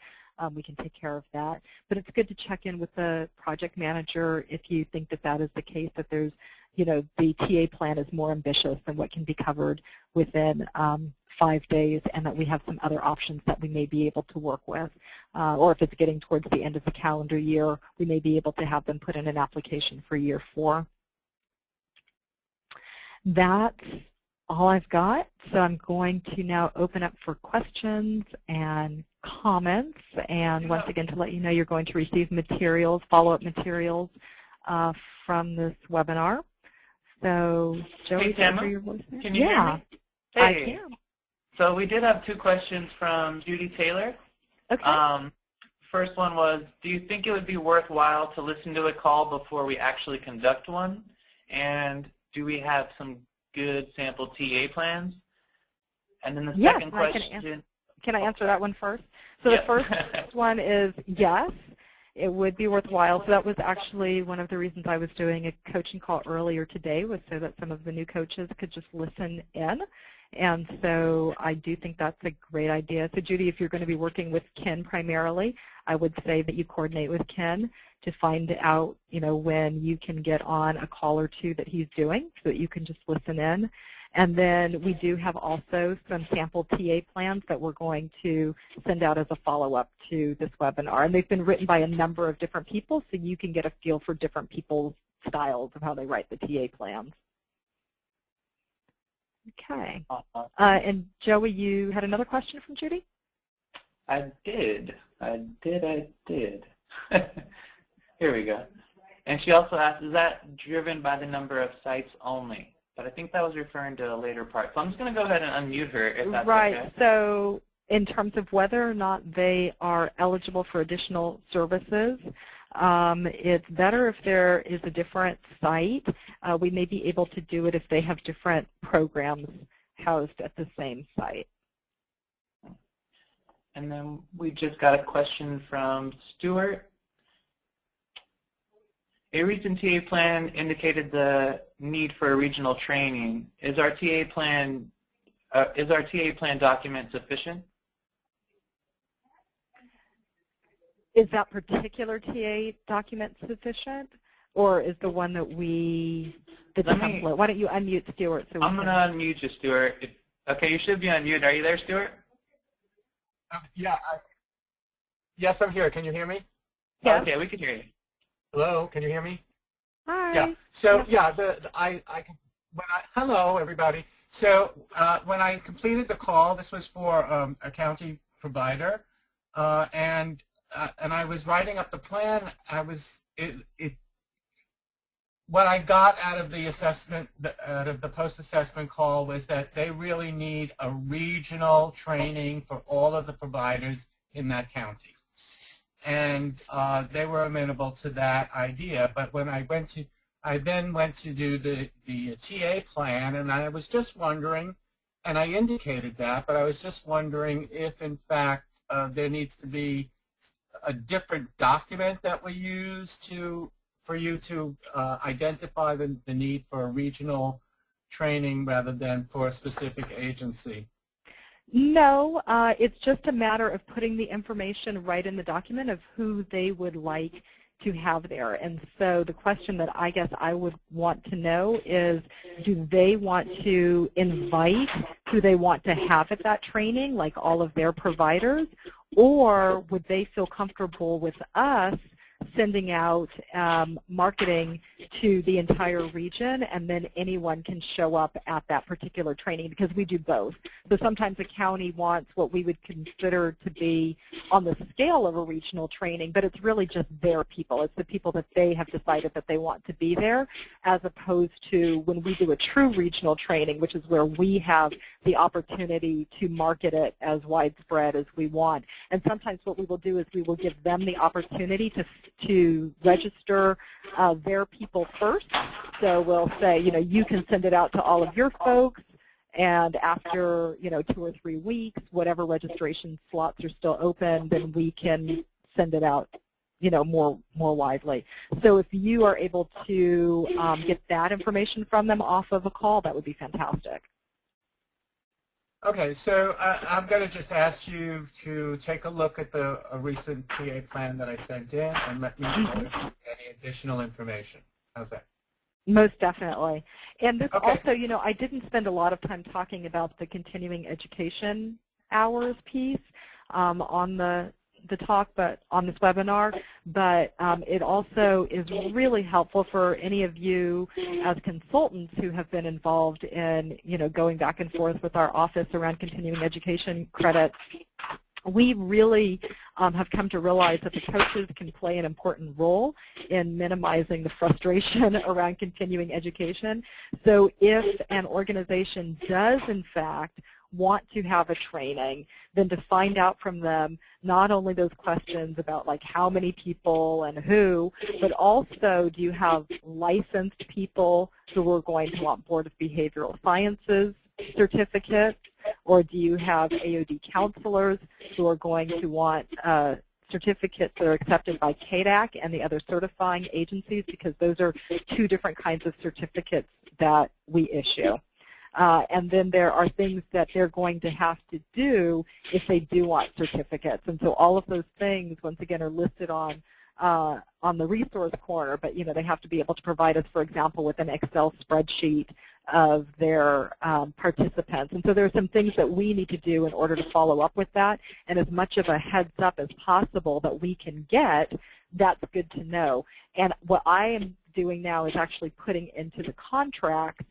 We can take care of that. But it's good to check in with the project manager if you think that that is the case, that there's, the TA plan is more ambitious than what can be covered within 5 days, and that we have some other options that we may be able to work with. Or if it's getting towards the end of the calendar year, we may be able to have them put in an application for year 4. That's all I've got. So I'm going to now open up for questions and comments. And once again, to let you know, you're going to receive materials, follow-up materials from this webinar. So, Joey, hey, Tamara, your voice there? Can you hear me? Hey. I can. So we did have 2 questions from Judy Taylor. Okay. First one was, do you think it would be worthwhile to listen to a call before we actually conduct one? And do we have some good sample TA plans? And then the second question. Can I answer that one first? So yep. The first one is yes, it would be worthwhile. So that was actually one of the reasons I was doing a coaching call earlier today, was so that some of the new coaches could just listen in. And so I do think that's a great idea. So Judy, if you're going to be working with Ken primarily, I would say that you coordinate with Ken to find out, when you can get on a call or 2 that he's doing, so that you can just listen in. And then we do have also some sample TA plans that we're going to send out as a follow-up to this webinar. And they've been written by a number of different people, so you can get a feel for different people's styles of how they write the TA plans. Okay. And Joey, you had another question from Judy? I did. Here we go. And she also asked, is that driven by the number of sites only? But I think that was referring to a later part. So I'm just going to go ahead and unmute her if that's right. Okay. So in terms of whether or not they are eligible for additional services, it's better if there is a different site. We may be able to do it if they have different programs housed at the same site. And then we just got a question from Stuart. A recent TA plan indicated the need for a regional training. Is our TA plan document sufficient? Is that particular TA document sufficient, or is the one that the template? Why don't you unmute Stuart? So I'm going to unmute you, Stuart. Okay, you should be unmuted. Are you there, Stuart? Yeah. Yes, I'm here. Can you hear me? Yes. Okay, we can hear you. Hello, can you hear me? Hi. Yeah. So yeah, hello everybody. So when I completed the call, this was for a county provider, and I was writing up the plan. What I got out of the assessment, out of the post-assessment call, was that they really need a regional training for all of the providers in that county. And they were amenable to that idea. But when I then went to do the TA plan, and I was just wondering, and I indicated that, but I was just wondering if, in fact, there needs to be a different document that we use for you to identify the need for a regional training rather than for a specific agency. No, it's just a matter of putting the information right in the document of who they would like to have there. And so the question that I guess I would want to know is, do they want to invite who they want to have at that training, like all of their providers, or would they feel comfortable with us sending out marketing to the entire region, and then anyone can show up at that particular training because we do both. So sometimes a county wants what we would consider to be on the scale of a regional training, but it's really just their people. It's the people that they have decided that they want to be there, as opposed to when we do a true regional training, which is where we have the opportunity to market it as widespread as we want. And sometimes what we will do is we will give them the opportunity to register their people first. So we'll say, you can send it out to all of your folks, and after 2 or 3 weeks, whatever registration slots are still open, then we can send it out more widely. So if you are able to get that information from them off of a call, that would be fantastic. Okay, so I'm going to just ask you to take a look at the recent TA plan that I sent in and let me know if any additional information. How's that? Most definitely. And this Okay. also, I didn't spend a lot of time talking about the continuing education hours piece on the talk, but on this webinar, but it also is really helpful for any of you as consultants who have been involved in, going back and forth with our office around continuing education credits. We really have come to realize that the coaches can play an important role in minimizing the frustration around continuing education. So if an organization does, in fact, want to have a training, then to find out from them not only those questions about like how many people and who, but also do you have licensed people who are going to want Board of Behavioral Sciences certificates, or do you have AOD counselors who are going to want certificates that are accepted by CADAC and the other certifying agencies, because those are 2 different kinds of certificates that we issue. And then there are things that they're going to have to do if they do want certificates. And so all of those things, once again, are listed on the resource corner, but they have to be able to provide us, for example, with an Excel spreadsheet of their participants. And so there are some things that we need to do in order to follow up with that, and as much of a heads up as possible that we can get, that's good to know. And what I am doing now is actually putting into the contracts,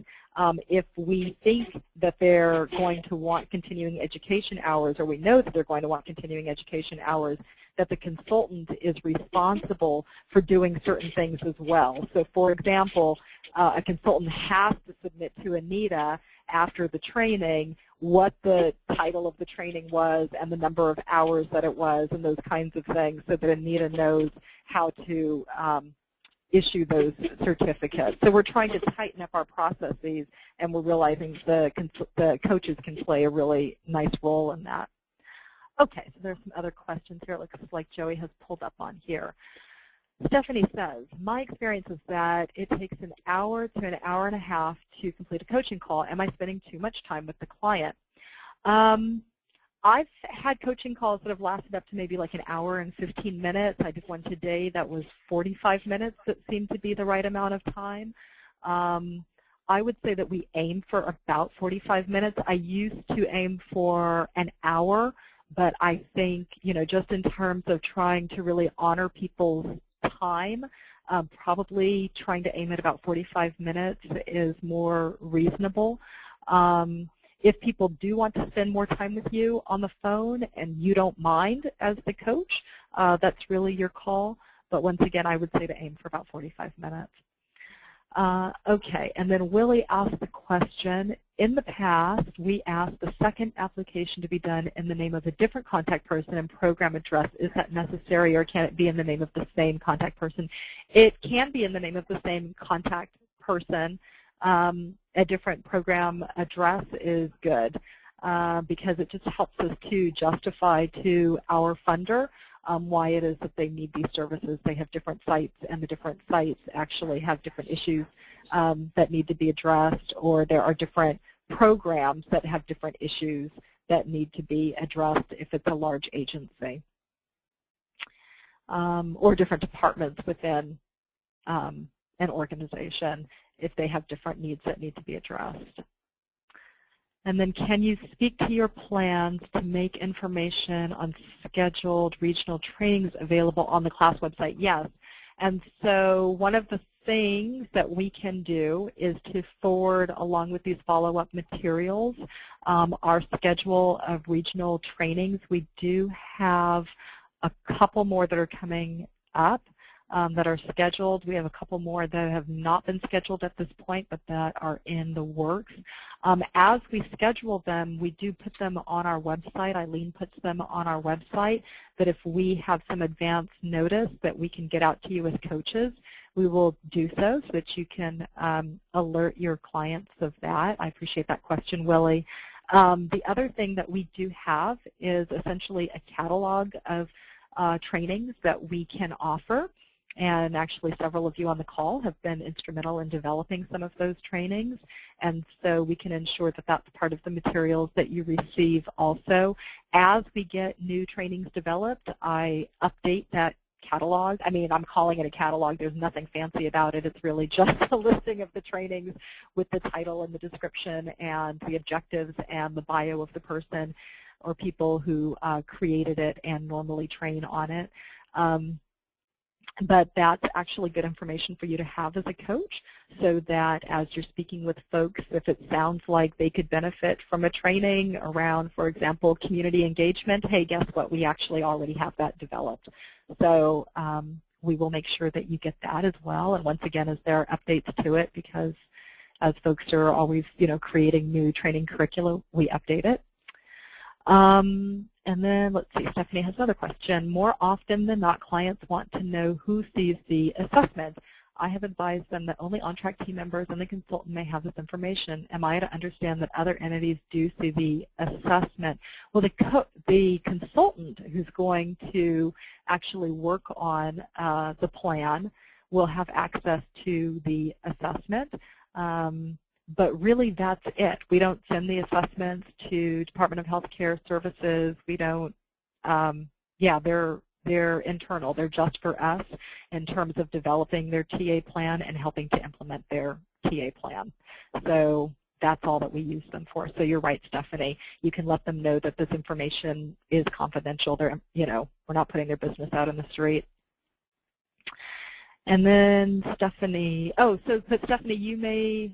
if we think that they're going to want continuing education hours, or we know that they're going to want continuing education hours, that the consultant is responsible for doing certain things as well. So for example, a consultant has to submit to Anita after the training what the title of the training was and the number of hours that it was and those kinds of things, so that Anita knows how to issue those certificates. So we're trying to tighten up our processes, and we're realizing the coaches can play a really nice role in that. Okay, so there's some other questions here. It looks like Joey has pulled up on here. Stephanie says, my experience is that it takes an hour to an hour and a half to complete a coaching call. Am I spending too much time with the client? I've had coaching calls that have lasted up to maybe like an hour and 15 minutes. I did one today that was 45 minutes. That seemed to be the right amount of time. I would say that we aim for about 45 minutes. I used to aim for an hour, but I think, just in terms of trying to really honor people's time, probably trying to aim at about 45 minutes is more reasonable. If people do want to spend more time with you on the phone and you don't mind as the coach, that's really your call. But once again, I would say to aim for about 45 minutes. Okay, and then Willie asked the question, in the past, we asked the second application to be done in the name of a different contact person and program address. Is that necessary, or can it be in the name of the same contact person? It can be in the name of the same contact person. A different program address is good because it just helps us to justify to our funder why it is that they need these services. They have different sites, and the different sites actually have different issues that need to be addressed, or there are different programs that have different issues that need to be addressed if it's a large agency, or different departments within an organization if they have different needs that need to be addressed. And then, can you speak to your plans to make information on scheduled regional trainings available on the CLAS website? Yes. And so one of the things that we can do is to forward, along with these follow-up materials, our schedule of regional trainings. We do have a couple more that are coming up that are scheduled. We have a couple more that have not been scheduled at this point, but that are in the works. As we schedule them, we do put them on our website. Eileen puts them on our website, that if we have some advance notice that we can get out to you as coaches, we will do so that you can alert your clients of that. I appreciate that question, Willie. The other thing that we do have is essentially a catalog of trainings that we can offer. And actually several of you on the call have been instrumental in developing some of those trainings. And so we can ensure that that's part of the materials that you receive also. As we get new trainings developed, I update that catalog. I mean, I'm calling it a catalog. There's nothing fancy about it. It's really just a listing of the trainings with the title and the description and the objectives and the bio of the person or people who created it and normally train on it. But that's actually good information for you to have as a coach, so that as you're speaking with folks, if it sounds like they could benefit from a training around, for example, community engagement, hey, guess what? We actually already have that developed. So we will make sure that you get that as well. And once again, as there are updates to it, because as folks are always, creating new training curricula, we update it. And then, let's see, Stephanie has another question. More often than not, clients want to know who sees the assessment. I have advised them that only on-track team members and the consultant may have this information. Am I to understand that other entities do see the assessment? Well, the consultant who's going to actually work on the plan will have access to the assessment. But really, that's it. We don't send the assessments to Department of Healthcare Services. We don't, they're internal. They're just for us in terms of developing their TA plan and helping to implement their TA plan. So that's all that we use them for. So you're right, Stephanie. You can let them know that this information is confidential. They're, we're not putting their business out in the street. And then Stephanie, but Stephanie, you may.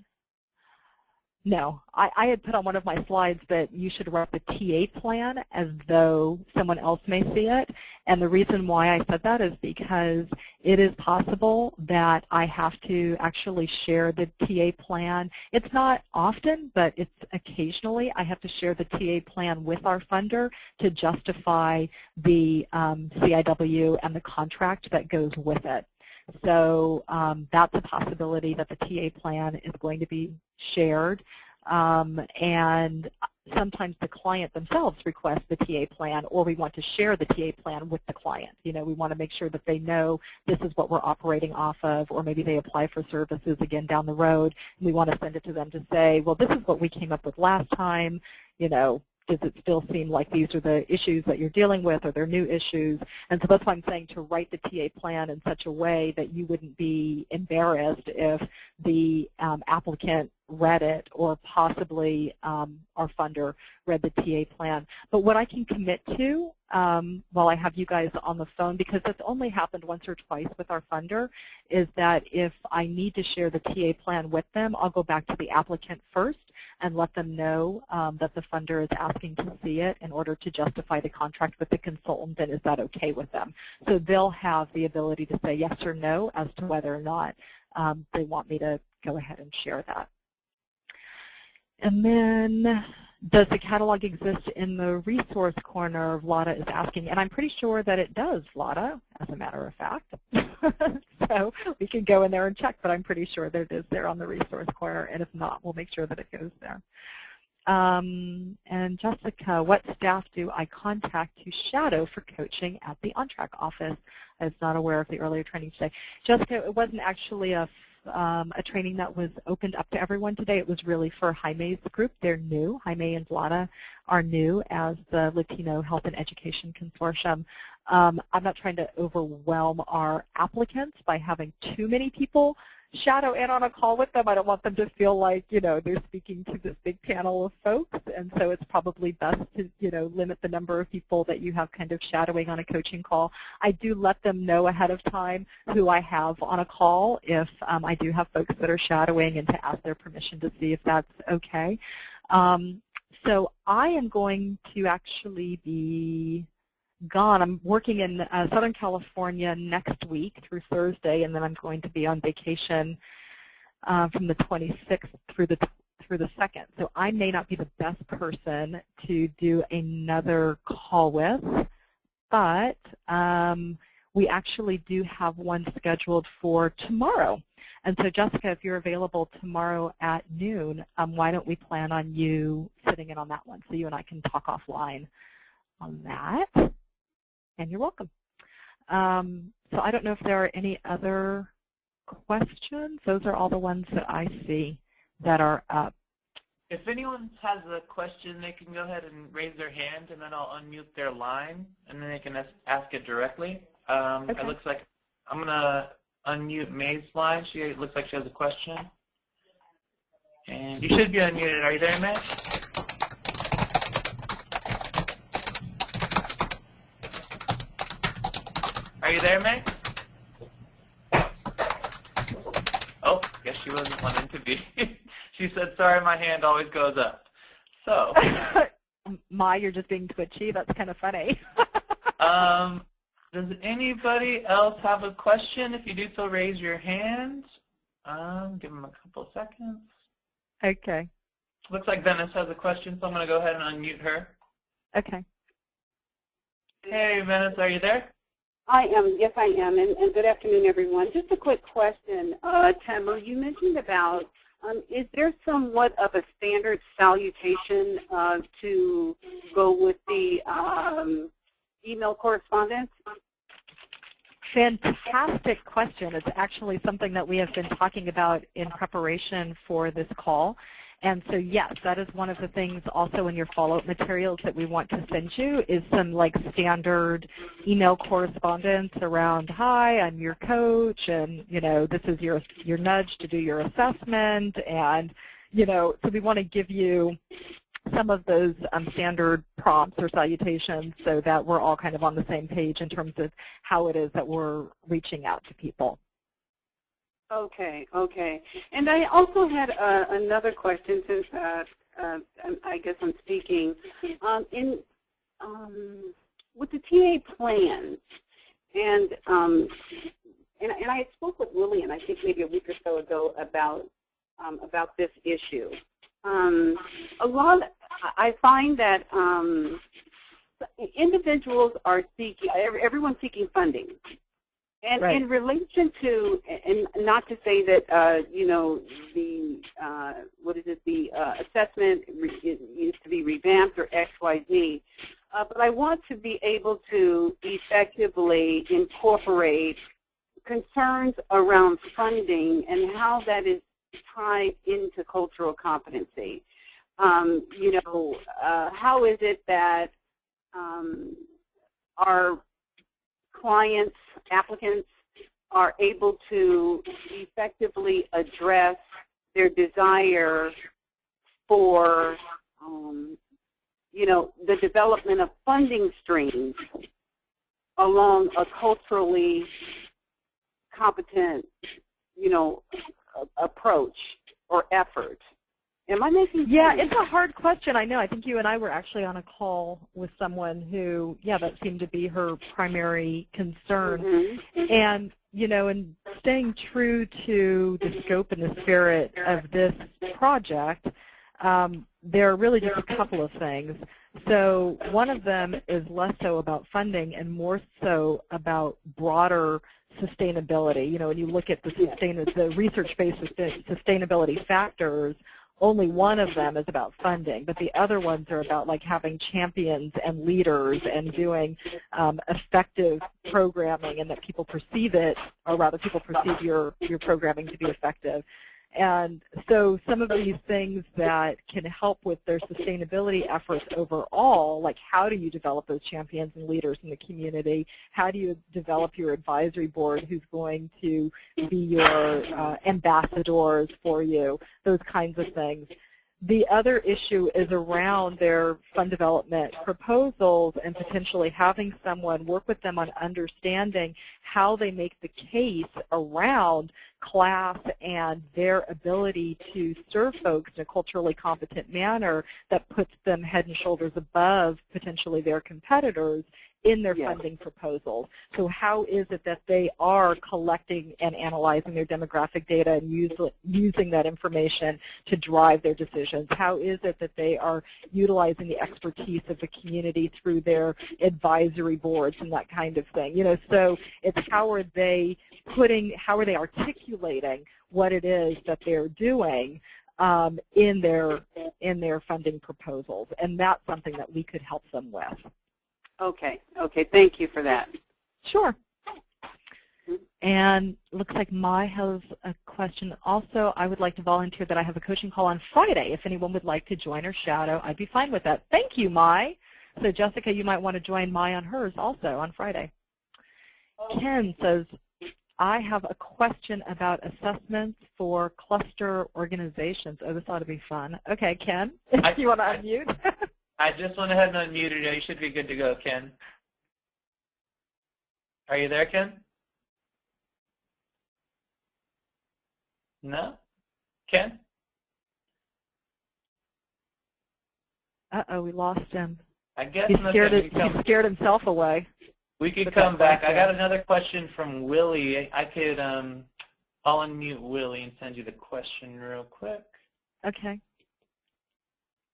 No, I had put on one of my slides that you should write the TA plan as though someone else may see it. And the reason why I said that is because it is possible that I have to actually share the TA plan. It's not often, but it's occasionally I have to share the TA plan with our funder to justify the CIW and the contract that goes with it. So that's a possibility that the TA plan is going to be shared, and sometimes the client themselves request the TA plan, or we want to share the TA plan with the client. We want to make sure that they know this is what we're operating off of, or maybe they apply for services again down the road, and we want to send it to them to say, well, this is what we came up with last time, does it still seem like these are the issues that you're dealing with, or they're new issues? And so that's why I'm saying to write the TA plan in such a way that you wouldn't be embarrassed if the applicant read it, or possibly our funder read the TA plan. But what I can commit to while I have you guys on the phone, because that's only happened once or twice with our funder, is that if I need to share the TA plan with them, I'll go back to the applicant first and let them know that the funder is asking to see it in order to justify the contract with the consultant, and is that okay with them? So they'll have the ability to say yes or no as to whether or not they want me to go ahead and share that. And then, does the catalog exist in the resource corner? Lotta is asking, and I'm pretty sure that it does, Lotta, as a matter of fact. So we can go in there and check, but I'm pretty sure that it is there on the resource corner, and if not, we'll make sure that it goes there. And Jessica, what staff do I contact to shadow for coaching at the on-track office? I was not aware of the earlier training today. Jessica, it wasn't actually a training that was opened up to everyone today. It was really for Jaime's group. They're new. Jaime and Vlada are new as the Latino Health and Education Consortium. I'm not trying to overwhelm our applicants by having too many people shadow in on a call with them. I don't want them to feel like, they're speaking to this big panel of folks, and so it's probably best to, limit the number of people that you have kind of shadowing on a coaching call. I do let them know ahead of time who I have on a call if I do have folks that are shadowing, and to ask their permission to see if that's okay. So I am going to actually be gone. I'm working in Southern California next week through Thursday, and then I'm going to be on vacation from the 26th through the 2nd. So I may not be the best person to do another call with, but we actually do have one scheduled for tomorrow. And so, Jessica, if you're available tomorrow at noon, why don't we plan on you sitting in on that one so you and I can talk offline on that. And you're welcome. So I don't know if there are any other questions. Those are all the ones that I see that are up. If anyone has a question, they can go ahead and raise their hand, and then I'll unmute their line, and then they can ask it directly. Okay. It looks like I'm going to unmute May's line. She looks like she has a question. And you should be unmuted. Are you there, May? Are you there, May? Oh, guess she wasn't wanting to be. She said, sorry, my hand always goes up. So. Ma, you're just being twitchy. That's kind of funny. Does anybody else have a question? If you do so, raise your hand. Give them a couple seconds. Okay. Looks like Venice has a question, so I'm going to go ahead and unmute her. Okay. Hey, Venice, are you there? I am. Yes, I am. And good afternoon, everyone. Just a quick question. Tamo, you mentioned about, is there somewhat of a standard salutation to go with the email correspondence? Fantastic question. It's actually something that we have been talking about in preparation for this call. And so, yes, that is one of the things also in your follow-up materials that we want to send you is some standard email correspondence around, hi, I'm your coach, and, this is your nudge to do your assessment. And, so we want to give you some of those standard prompts or salutations so that we're all kind of on the same page in terms of how it is that we're reaching out to people. Okay, okay. And I also had another question since I guess I'm speaking. With the TA plans, and I spoke with Lillian, I think maybe a week or so ago about this issue. I find that individuals are seeking, everyone's seeking funding. And right. In relation to, and not to say that, the assessment needs to be revamped or X, Y, Z, but I want to be able to effectively incorporate concerns around funding and how that is tied into cultural competency. How is it that our clients, applicants, are able to effectively address their desire for, the development of funding streams along a culturally competent, approach or effort? Am I making sense? Yeah, it's a hard question. I know. I think you and I were actually on a call with someone who, that seemed to be her primary concern. Mm-hmm. And, in staying true to the scope and the spirit of this project, there are really just a couple of things. So one of them is less so about funding and more so about broader sustainability. When you look at the research-based sustainability factors, only one of them is about funding, but the other ones are about having champions and leaders and doing effective programming, and that people perceive it, or rather people perceive your programming to be effective. And so some of these things that can help with their sustainability efforts overall, like how do you develop those champions and leaders in the community? How do you develop your advisory board who's going to be your ambassadors for you? Those kinds of things. The other issue is around their fund development proposals and potentially having someone work with them on understanding how they make the case around CLAS and their ability to serve folks in a culturally competent manner that puts them head and shoulders above potentially their competitors in their funding proposals. So how is it that they are collecting and analyzing their demographic data and using that information to drive their decisions? How is it that they are utilizing the expertise of the community through their advisory boards and that kind of thing? You know, so it's how are they articulating what it is that they're doing in their funding proposals, and that's something that we could help them with. Okay. Okay. Thank you for that. Sure. And looks like Mai has a question also. I would like to volunteer that I have a coaching call on Friday. If anyone would like to join or shadow, I'd be fine with that. Thank you, Mai. So Jessica, you might want to join Mai on hers also on Friday. Ken says, I have a question about assessments for cluster organizations. Oh, this ought to be fun. Okay, Ken, you want to unmute? I just went ahead and unmuted you. You should be good to go, Ken. Are you there, Ken? No? Ken? Uh-oh, we lost him. I guess he scared himself away. We could come back. I got another question from Willie. I could, I'll unmute Willie and send you the question real quick. Okay.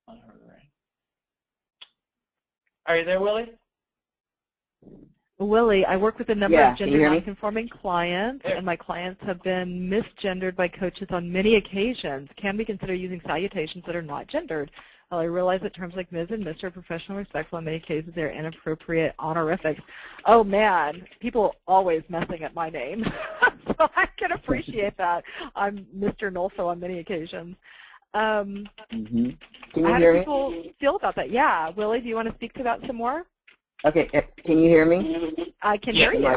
All right. Are you there, Willie? Willie, I work with a number of gender nonconforming clients, and my clients have been misgendered by coaches on many occasions. Can we consider using salutations that are not gendered? Well, I realize that terms like Ms. and Mr. are professional and respectful. In many cases, they're inappropriate honorifics. Oh, man, people are always messing up my name. So I can appreciate that. I'm Mr. Nolfo on many occasions. Can you how hear do me? people feel about that? Yeah. Willie, do you want to speak to that some more? Okay, can you hear me? I can hear you.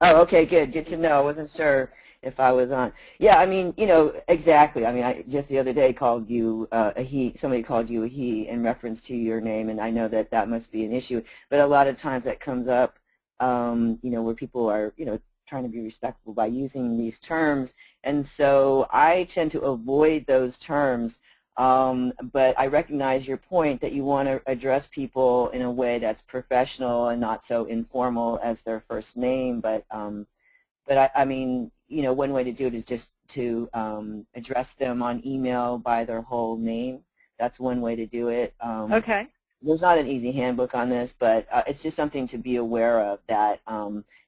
Oh, okay, good. Good to know. I wasn't sure if I was on. Yeah, I mean, you know, exactly. I mean, I just the other day called you a he. Somebody called you a he in reference to your name, and I know that that must be an issue. But a lot of times that comes up, you know, where people are, you know, trying to be respectful by using these terms. And so I tend to avoid those terms. But I recognize your point that you want to address people in a way that's professional and not so informal as their first name. But I mean, you know, one way to do it is just to address them on email by their whole name. That's one way to do it. Okay. There's not an easy handbook on this, but it's just something to be aware of, that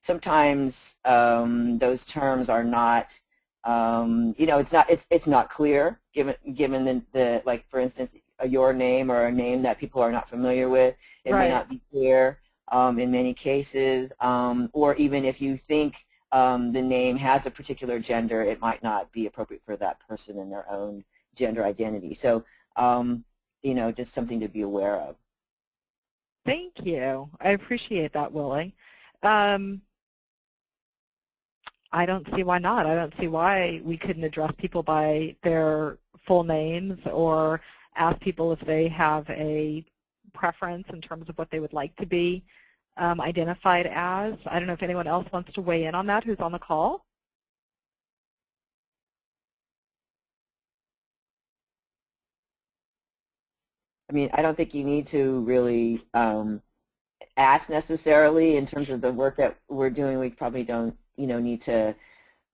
sometimes those terms are not, you know, it's not clear given the like, for instance, your name or a name that people are not familiar with. It may not be clear in many cases, or even if you think the name has a particular gender, it might not be appropriate for that person in their own gender identity. So, you know, just something to be aware of. Thank you. I appreciate that, Willie. I don't see why not. I don't see why we couldn't address people by their full names or ask people if they have a preference in terms of what they would like to be identified as. I don't know if anyone else wants to weigh in on that who's on the call. I mean, I don't think you need to really ask necessarily in terms of the work that we're doing. We probably don't, you know, need to,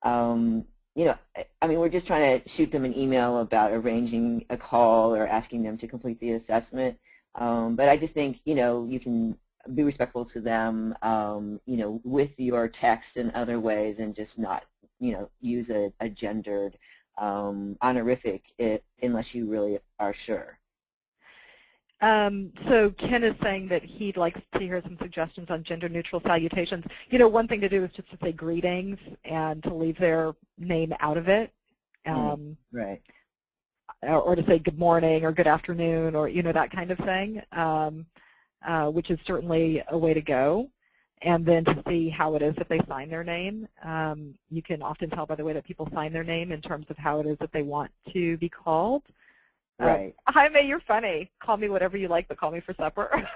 you know, I mean, we're just trying to shoot them an email about arranging a call or asking them to complete the assessment. But I just think, you know, you can be respectful to them, you know, with your text and other ways, and just not, you know, use a gendered honorific unless you really are sure. So Ken is saying that he'd like to hear some suggestions on gender-neutral salutations. You know, one thing to do is just to say greetings and to leave their name out of it. Right. Or to say good morning or good afternoon or, that kind of thing, which is certainly a way to go. And then to see how it is that they sign their name. You can often tell by the way that people sign their name in terms of how it is that they want to be called. Right. Jaime, you're funny. Call me whatever you like, but call me for supper.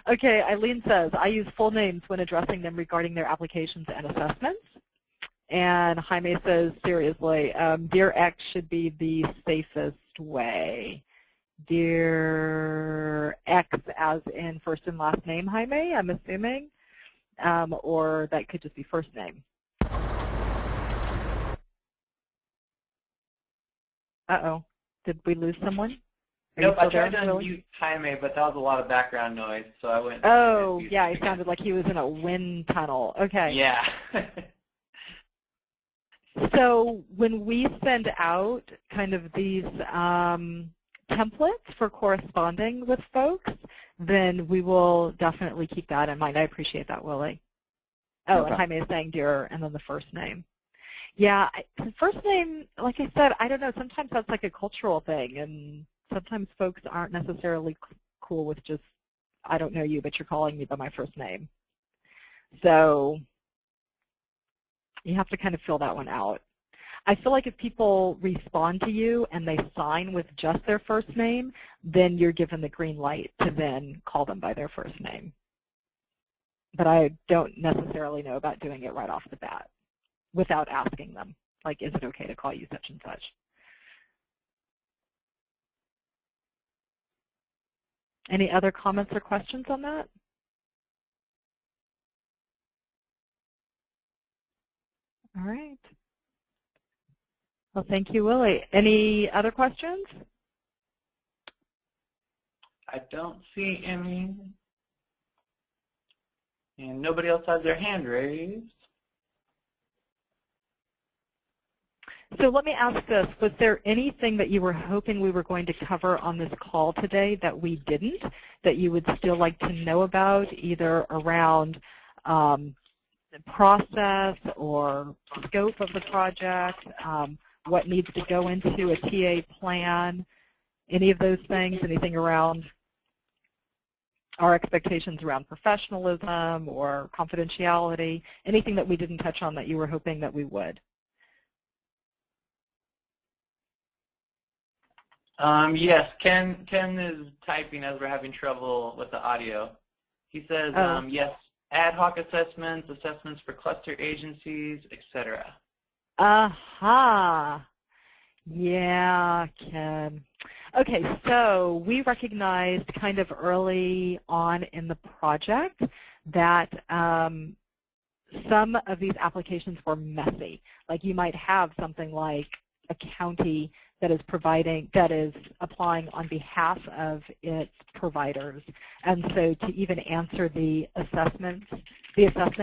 Okay, Eileen says, I use full names when addressing them regarding their applications and assessments. And Jaime says, seriously, Dear X should be the safest way. Dear X as in first and last name, Jaime, I'm assuming, or that could just be first name. Uh-oh, did we lose someone? Nope, I tried to unmute Jaime, but that was a lot of background noise, so I went. Oh, yeah, he sounded like he was in a wind tunnel. Okay. Yeah. So when we send out kind of these templates for corresponding with folks, then we will definitely keep that in mind. I appreciate that, Willie. Oh, and Jaime is saying dear, and then the first name. Yeah, the first name, like I said, I don't know, sometimes that's like a cultural thing, and sometimes folks aren't necessarily cool with just, I don't know you, but you're calling me by my first name. So you have to kind of fill that one out. I feel like if people respond to you and they sign with just their first name, then you're given the green light to then call them by their first name. But I don't necessarily know about doing it right off the bat without asking them, like, is it okay to call you such and such? Any other comments or questions on that? All right. Well, thank you, Willie. Any other questions? I don't see any. And nobody else has their hand raised. So let me ask this. Was there anything that you were hoping we were going to cover on this call today that we didn't, that you would still like to know about, either around the process or scope of the project, what needs to go into a TA plan, any of those things, anything around our expectations around professionalism or confidentiality, anything that we didn't touch on that you were hoping that we would? Yes, Ken is typing as we're having trouble with the audio. He says, yes, ad hoc assessments, assessments for cluster agencies, etc. Aha. Yeah, Ken. Okay, so we recognized kind of early on in the project that some of these applications were messy. Like you might have something like a county that is applying on behalf of its providers. And so to even answer the assessment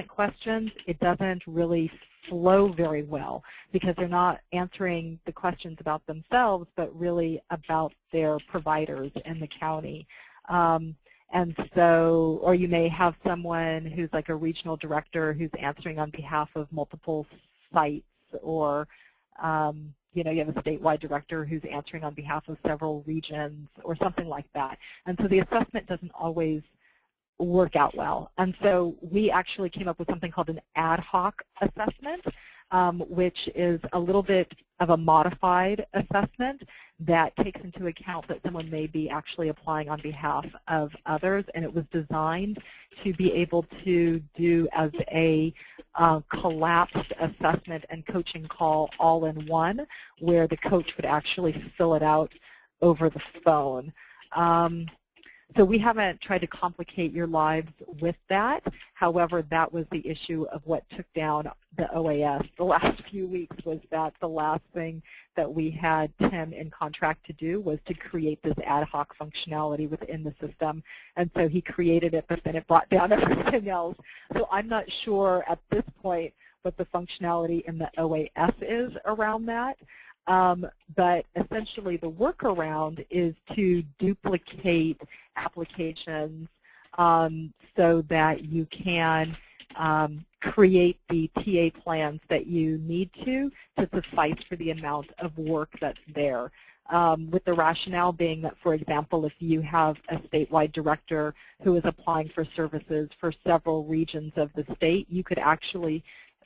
questions, it doesn't really flow very well because they're not answering the questions about themselves, but really about their providers in the county. And so, or you may have someone who's like a regional director who's answering on behalf of multiple sites, or you have a statewide director who's answering on behalf of several regions or something like that. And so the assessment doesn't always work out well. And so we actually came up with something called an ad hoc assessment, which is a little bit of a modified assessment that takes into account that someone may be actually applying on behalf of others, and it was designed to be able to do as a collapsed assessment and coaching call all in one, where the coach would actually fill it out over the phone. So we haven't tried to complicate your lives with that. However, that was the issue of what took down the OAS the last few weeks, was that the last thing that we had Tim in contract to do was to create this ad hoc functionality within the system. And so he created it, but then it brought down everything else. So I'm not sure at this point what the functionality in the OAS is around that. But essentially the workaround is to duplicate applications so that you can create the TA plans that you need to suffice for the amount of work that's there. With the rationale being that, for example, if you have a statewide director who is applying for services for several regions of the state, you could actually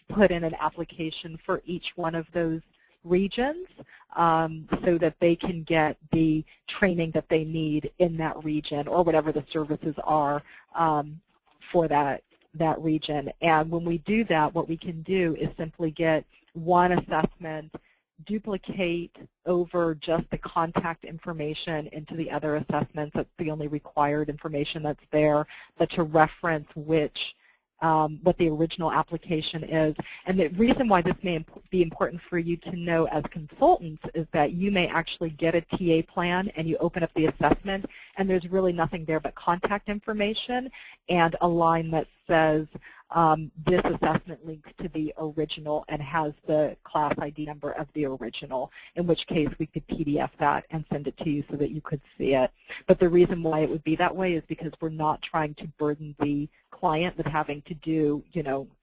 put in an application for each one of those regions so that they can get the training that they need in that region or whatever the services are for that region. And when we do that, what we can do is simply get one assessment, duplicate over just the contact information into the other assessments. That's the only required information that's there, but to reference what the original application is. And the reason why this may be important for you to know as consultants is that you may actually get a TA plan and you open up the assessment and there's really nothing there but contact information and a line that says this assessment links to the original and has the class ID number of the original, in which case we could PDF that and send it to you so that you could see it. But the reason why it would be that way is because we're not trying to burden the client with having to do,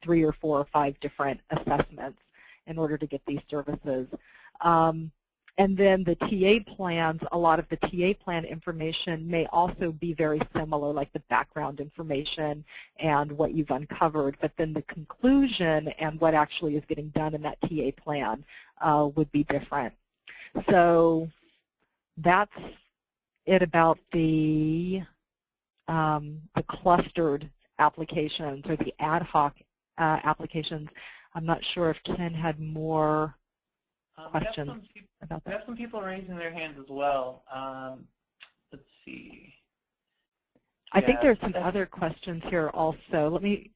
3 or 4 or 5 different assessments in order to get these services. And then the TA plans, a lot of the TA plan information may also be very similar, like the background information and what you've uncovered, but then the conclusion and what actually is getting done in that TA plan would be different. So that's it about the clustered applications or the ad hoc applications. I'm not sure if Ken had more questions about that. We have some people raising their hands as well. Let's see. I think there's some other questions here also. Let me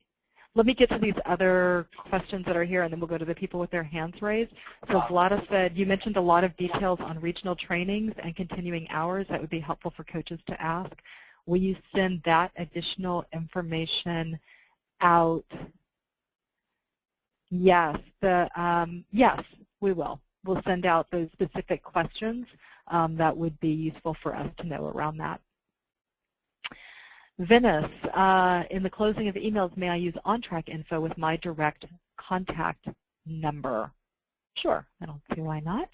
get to these other questions that are here, and then we'll go to the people with their hands raised. So Vlada said, you mentioned a lot of details on regional trainings and continuing hours. That would be helpful for coaches to ask. Will you send that additional information out? Yes, yes, we will. We'll send out those specific questions that would be useful for us to know around that. Venice, in the closing of emails, may I use on-track info with my direct contact number? Sure, I don't see why not.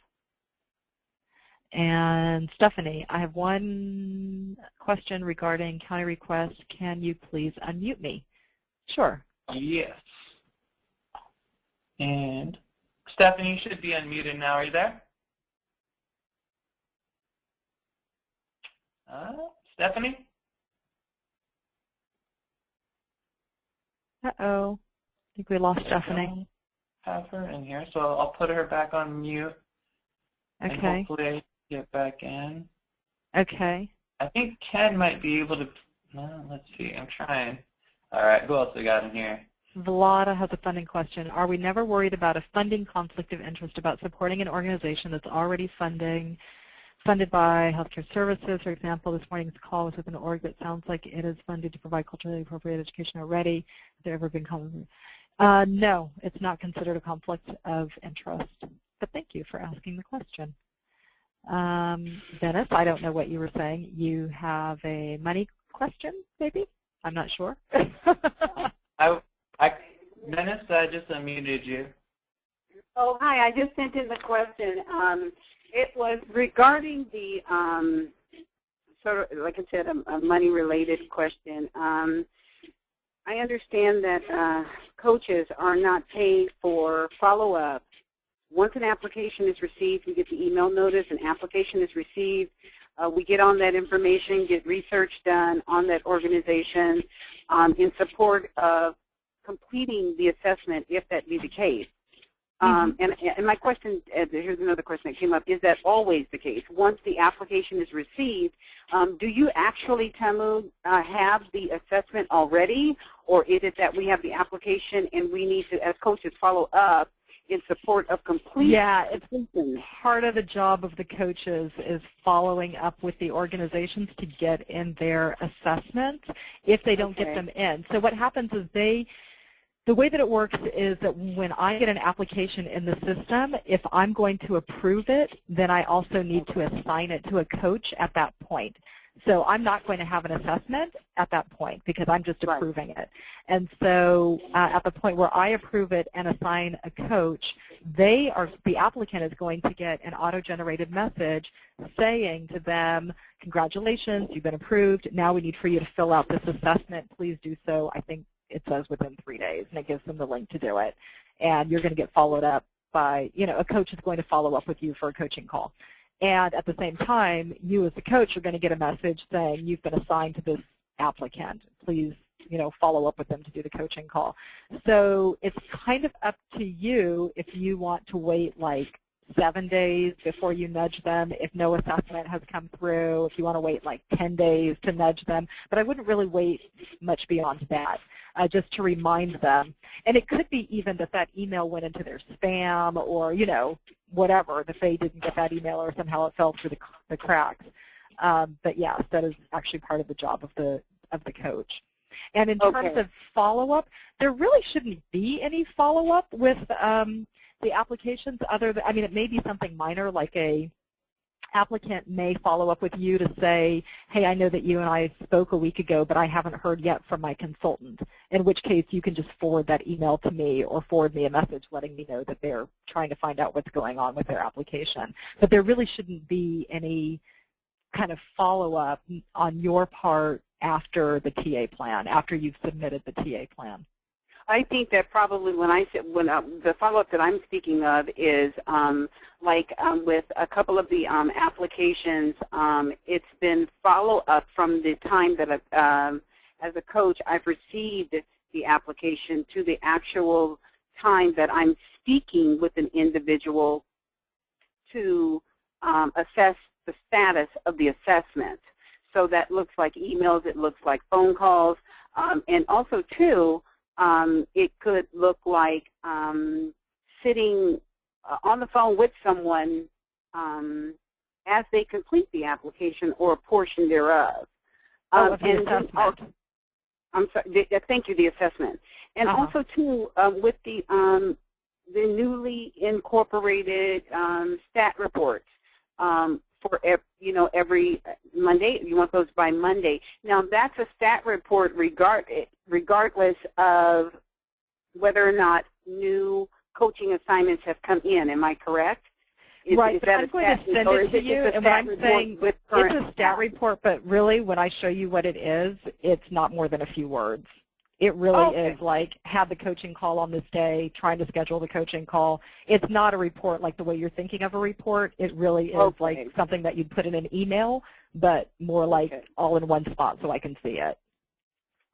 And Stephanie, I have one question regarding county requests. Can you please unmute me? Sure. Yes. And Stephanie, you should be unmuted now. Are you there? Stephanie? Uh-oh. I think we lost Stephanie. Have her in here, so I'll put her back on mute. Okay. And hopefully I get back in. Okay. I think Ken might be able to. No, let's see. I'm trying. All right. Who else we got in here? Vlada has a funding question. Are we never worried about a funding conflict of interest about supporting an organization that's already funded by healthcare services? For example, this morning's call was with an org that sounds like it is funded to provide culturally appropriate education already. Has there ever been conflict? No, it's not considered a conflict of interest. But thank you for asking the question. Dennis, I don't know what you were saying. You have a money question, maybe? I'm not sure. Dennis, I just unmuted you. Oh, hi. I just sent in the question. It was regarding the, sort of, like I said, a money-related question. I understand that coaches are not paid for follow-up. Once an application is received, we get the email notice, an application is received. We get on that information, get research done on that organization in support of completing the assessment, if that be the case. And my question, here's another question that came up, is that always the case? Once the application is received, do you actually, Tamu, have the assessment already, or is it that we have the application and we need to, as coaches, follow up in support of completion? Yeah, it's part of the job of the coaches is following up with the organizations to get in their assessments if they don't get them in. So what happens is the way that it works is that when I get an application in the system, if I'm going to approve it, then I also need to assign it to a coach at that point. So I'm not going to have an assessment at that point because I'm just approving it. And so at the point where I approve it and assign a coach, the applicant is going to get an auto-generated message saying to them, congratulations, you've been approved. Now we need for you to fill out this assessment. Please do so. I think it says within 3 days, and it gives them the link to do it. And you're going to get followed up by, a coach is going to follow up with you for a coaching call. And at the same time, you as the coach are going to get a message saying you've been assigned to this applicant. Please, follow up with them to do the coaching call. So it's kind of up to you if you want to wait like 7 days before you nudge them if no assessment has come through, if you want to wait like 10 days to nudge them. But I wouldn't really wait much beyond that, just to remind them. And it could be even that email went into their spam or, whatever, that they didn't get that email or somehow it fell through the cracks. But yes, that is actually part of the job of the coach. And in terms of follow-up, there really shouldn't be any follow-up with the applications other than, it may be something minor like a applicant may follow up with you to say, hey, I know that you and I spoke a week ago, but I haven't heard yet from my consultant, in which case you can just forward that email to me or forward me a message letting me know that they're trying to find out what's going on with their application. But there really shouldn't be any kind of follow-up on your part after the TA plan, after you've submitted the TA plan. I think that probably the follow-up that I'm speaking of is with a couple of the applications, it's been follow-up from the time that as a coach I've received the application to the actual time that I'm speaking with an individual to assess the status of the assessment. So that looks like emails, it looks like phone calls, and also too, it could look like sitting on the phone with someone as they complete the application or a portion thereof. The assessment. I'm sorry. Thank you. The assessment, and also too with the newly incorporated stat reports for every Monday. You want those by Monday. Now that's a stat report regardless of whether or not new coaching assignments have come in. Am I correct? Right, but I'm going to send it to you, and what I'm saying, it's a stat report, but really when I show you what it is, it's not more than a few words. It really is like, have the coaching call on this day, trying to schedule the coaching call. It's not a report like the way you're thinking of a report. It really is like something that you'd put in an email, but more like all in one spot so I can see it.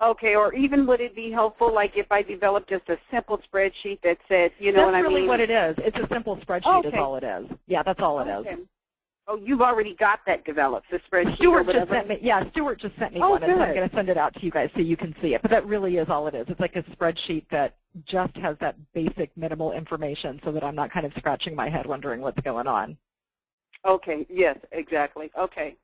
Okay, or even would it be helpful, like if I developed just a simple spreadsheet that says, what I mean? That's really what it is. It's a simple spreadsheet is all it is. Yeah, that's all it is. Oh, you've already got that developed, the spreadsheet. Stuart just sent me. Yeah, Stuart just sent me one, and so I'm going to send it out to you guys so you can see it. But that really is all it is. It's like a spreadsheet that just has that basic minimal information, so that I'm not kind of scratching my head wondering what's going on. Okay. Yes. Exactly. Okay.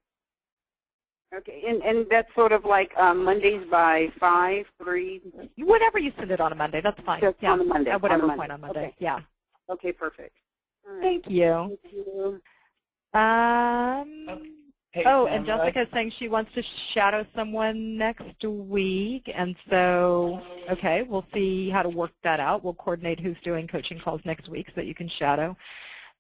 Okay, and that's sort of like Mondays by 5, 3? Whenever you send it on a Monday, that's fine. Just on a Monday. At whatever point on Monday, yeah. Okay, perfect. All right. Thank you. Thank you. And Jessica's saying she wants to shadow someone next week, and so, okay, we'll see how to work that out. We'll coordinate who's doing coaching calls next week so that you can shadow.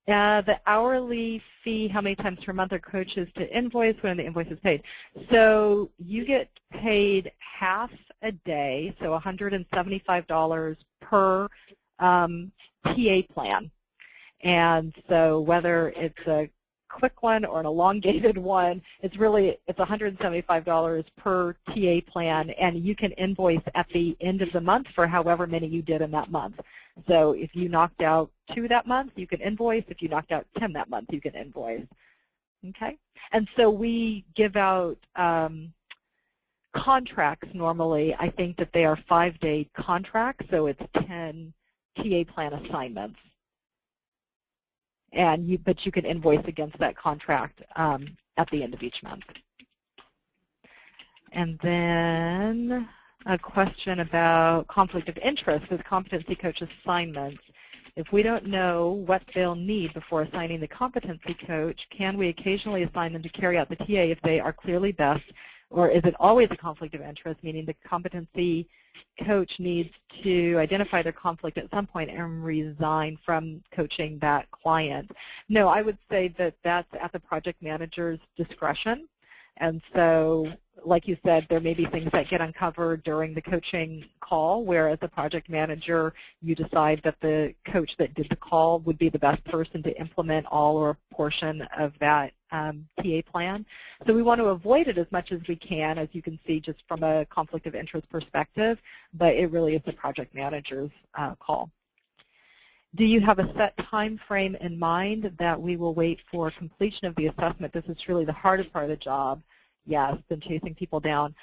The hourly fee, how many times per month are coaches to invoice when the invoice is paid? So you get paid half a day, so $175 per TA plan. And so whether it's a quick one or an elongated one, it's $175 per TA plan, and you can invoice at the end of the month for however many you did in that month. So if you knocked out 2 that month, you can invoice. If you knocked out 10 that month, you can invoice. Okay? And so we give out contracts normally. I think that they are 5-day contracts, so it's 10 TA plan assignments. But you can invoice against that contract at the end of each month. And then a question about conflict of interest with competency coach assignments. If we don't know what they'll need before assigning the competency coach, can we occasionally assign them to carry out the TA if they are clearly best, or is it always a conflict of interest, meaning the competency coach needs to identify their conflict at some point and resign from coaching that client? No, I would say that that's at the project manager's discretion. And so, like you said, there may be things that get uncovered during the coaching call, where as a project manager, you decide that the coach that did the call would be the best person to implement all or a portion of that TA plan. So we want to avoid it as much as we can, as you can see, just from a conflict of interest perspective, but it really is the project manager's call. Do you have a set time frame in mind that we will wait for completion of the assessment? This is really the hardest part of the job. Yes, than chasing people down.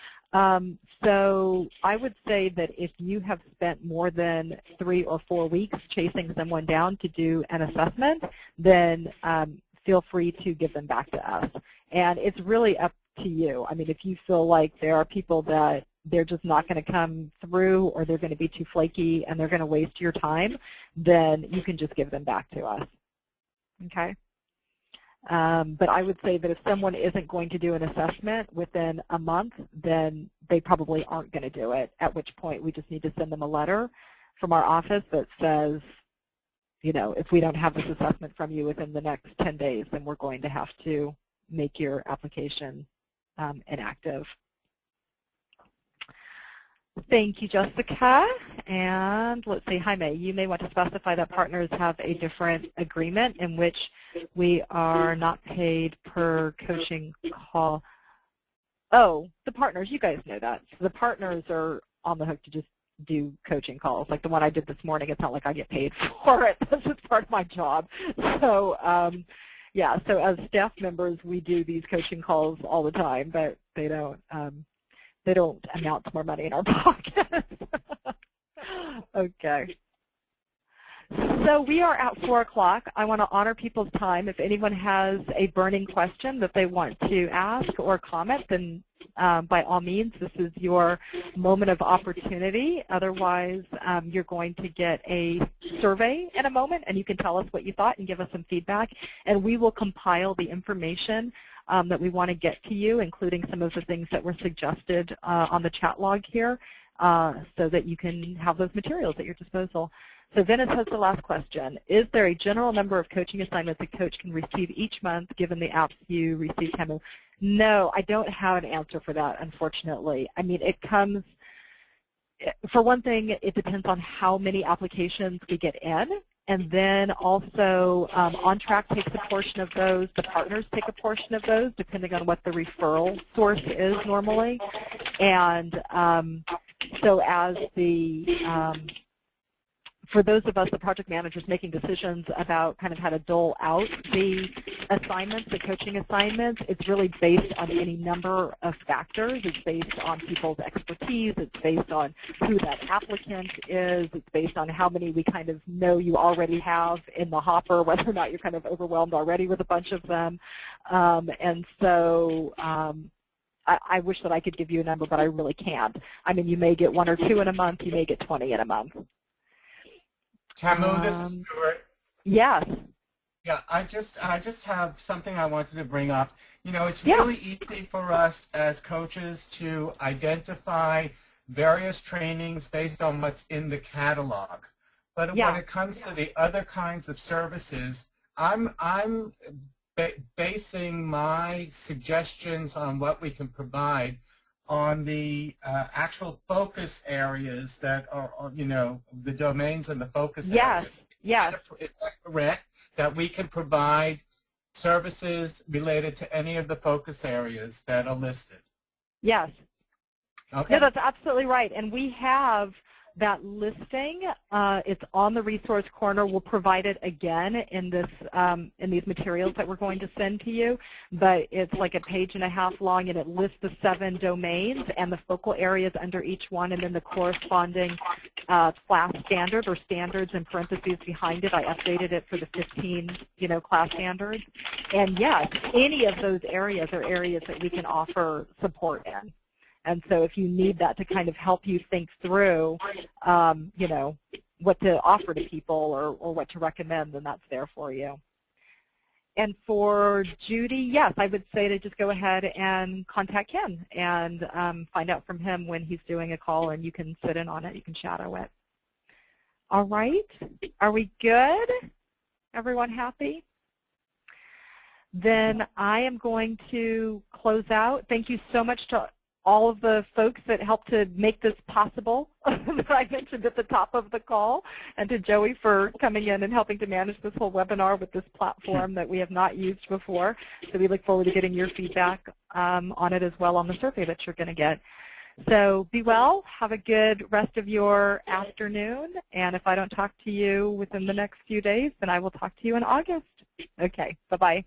So I would say that if you have spent more than 3 or 4 weeks chasing someone down to do an assessment, then feel free to give them back to us. And it's really up to you. I mean, if you feel like there are people that they're just not going to come through, or they're going to be too flaky and they're going to waste your time, then you can just give them back to us. Okay? But I would say that if someone isn't going to do an assessment within a month, then they probably aren't going to do it, at which point we just need to send them a letter from our office that says, you know, if we don't have this assessment from you within the next 10 days, then we're going to have to make your application inactive. Thank you, Jessica. And let's see, Jaime, you may want to specify that partners have a different agreement in which we are not paid per coaching call. Oh, the partners, you guys know that. So the partners are on the hook to just do coaching calls. Like the one I did this morning, it's not like I get paid for it. This is part of my job. So, yeah, so as staff members, we do these coaching calls all the time, but they don't amount to more money in our pockets. Okay. So we are at 4 o'clock. I want to honor people's time. If anyone has a burning question that they want to ask or comment, then by all means, this is your moment of opportunity. Otherwise, you're going to get a survey in a moment, and you can tell us what you thought and give us some feedback. And we will compile the information that we want to get to you, including some of the things that were suggested on the chat log here, so that you can have those materials at your disposal. So Venice has the last question. Is there a general number of coaching assignments a coach can receive each month given the apps you receive? No, I don't have an answer for that, unfortunately. I mean, it comes, for one thing, it depends on how many applications we get in. And then also, OnTrack takes a portion of those. The partners take a portion of those, depending on what the referral source is normally. And so as the for those of us, the project managers, making decisions about kind of how to dole out the assignments, the coaching assignments, it's really based on any number of factors. It's based on people's expertise. It's based on who that applicant is. It's based on how many we kind of know you already have in the hopper, whether or not you're kind of overwhelmed already with a bunch of them. And so I wish that I could give you a number, but I really can't. I mean, you may get 1 or 2 in a month. You may get 20 in a month. Tamu, this is Stuart. Yes. Yeah, I just have something I wanted to bring up. You know, it's really easy for us as coaches to identify various trainings based on what's in the catalog. But when it comes to the other kinds of services, I'm basing my suggestions on what we can provide on the actual focus areas that are, you know, the domains and the focus areas. Yes. Is that correct? That we can provide services related to any of the focus areas that are listed? Yes. Okay. No, that's absolutely right. And we have that listing. It's on the resource corner. We'll provide it again in this in these materials that we're going to send to you. But it's like 1.5 pages long, and it lists the 7 domains and the focal areas under each one, and then the corresponding class standard or standards in parentheses behind it. I updated it for the 15, you know, class standards. And yes, any of those areas are areas that we can offer support in. And so if you need that to kind of help you think through, you know, what to offer to people or what to recommend, then that's there for you. And for Judy, yes, I would say to just go ahead and contact him and find out from him when he's doing a call, and you can sit in on it. You can shadow it. All right. Are we good? Everyone happy? Then I am going to close out. Thank you so much to all of the folks that helped to make this possible that I mentioned at the top of the call, and to Joey for coming in and helping to manage this whole webinar with this platform that we have not used before. So we look forward to getting your feedback on it as well on the survey that you're going to get. So be well, have a good rest of your afternoon, and if I don't talk to you within the next few days, then I will talk to you in August. Okay, bye-bye.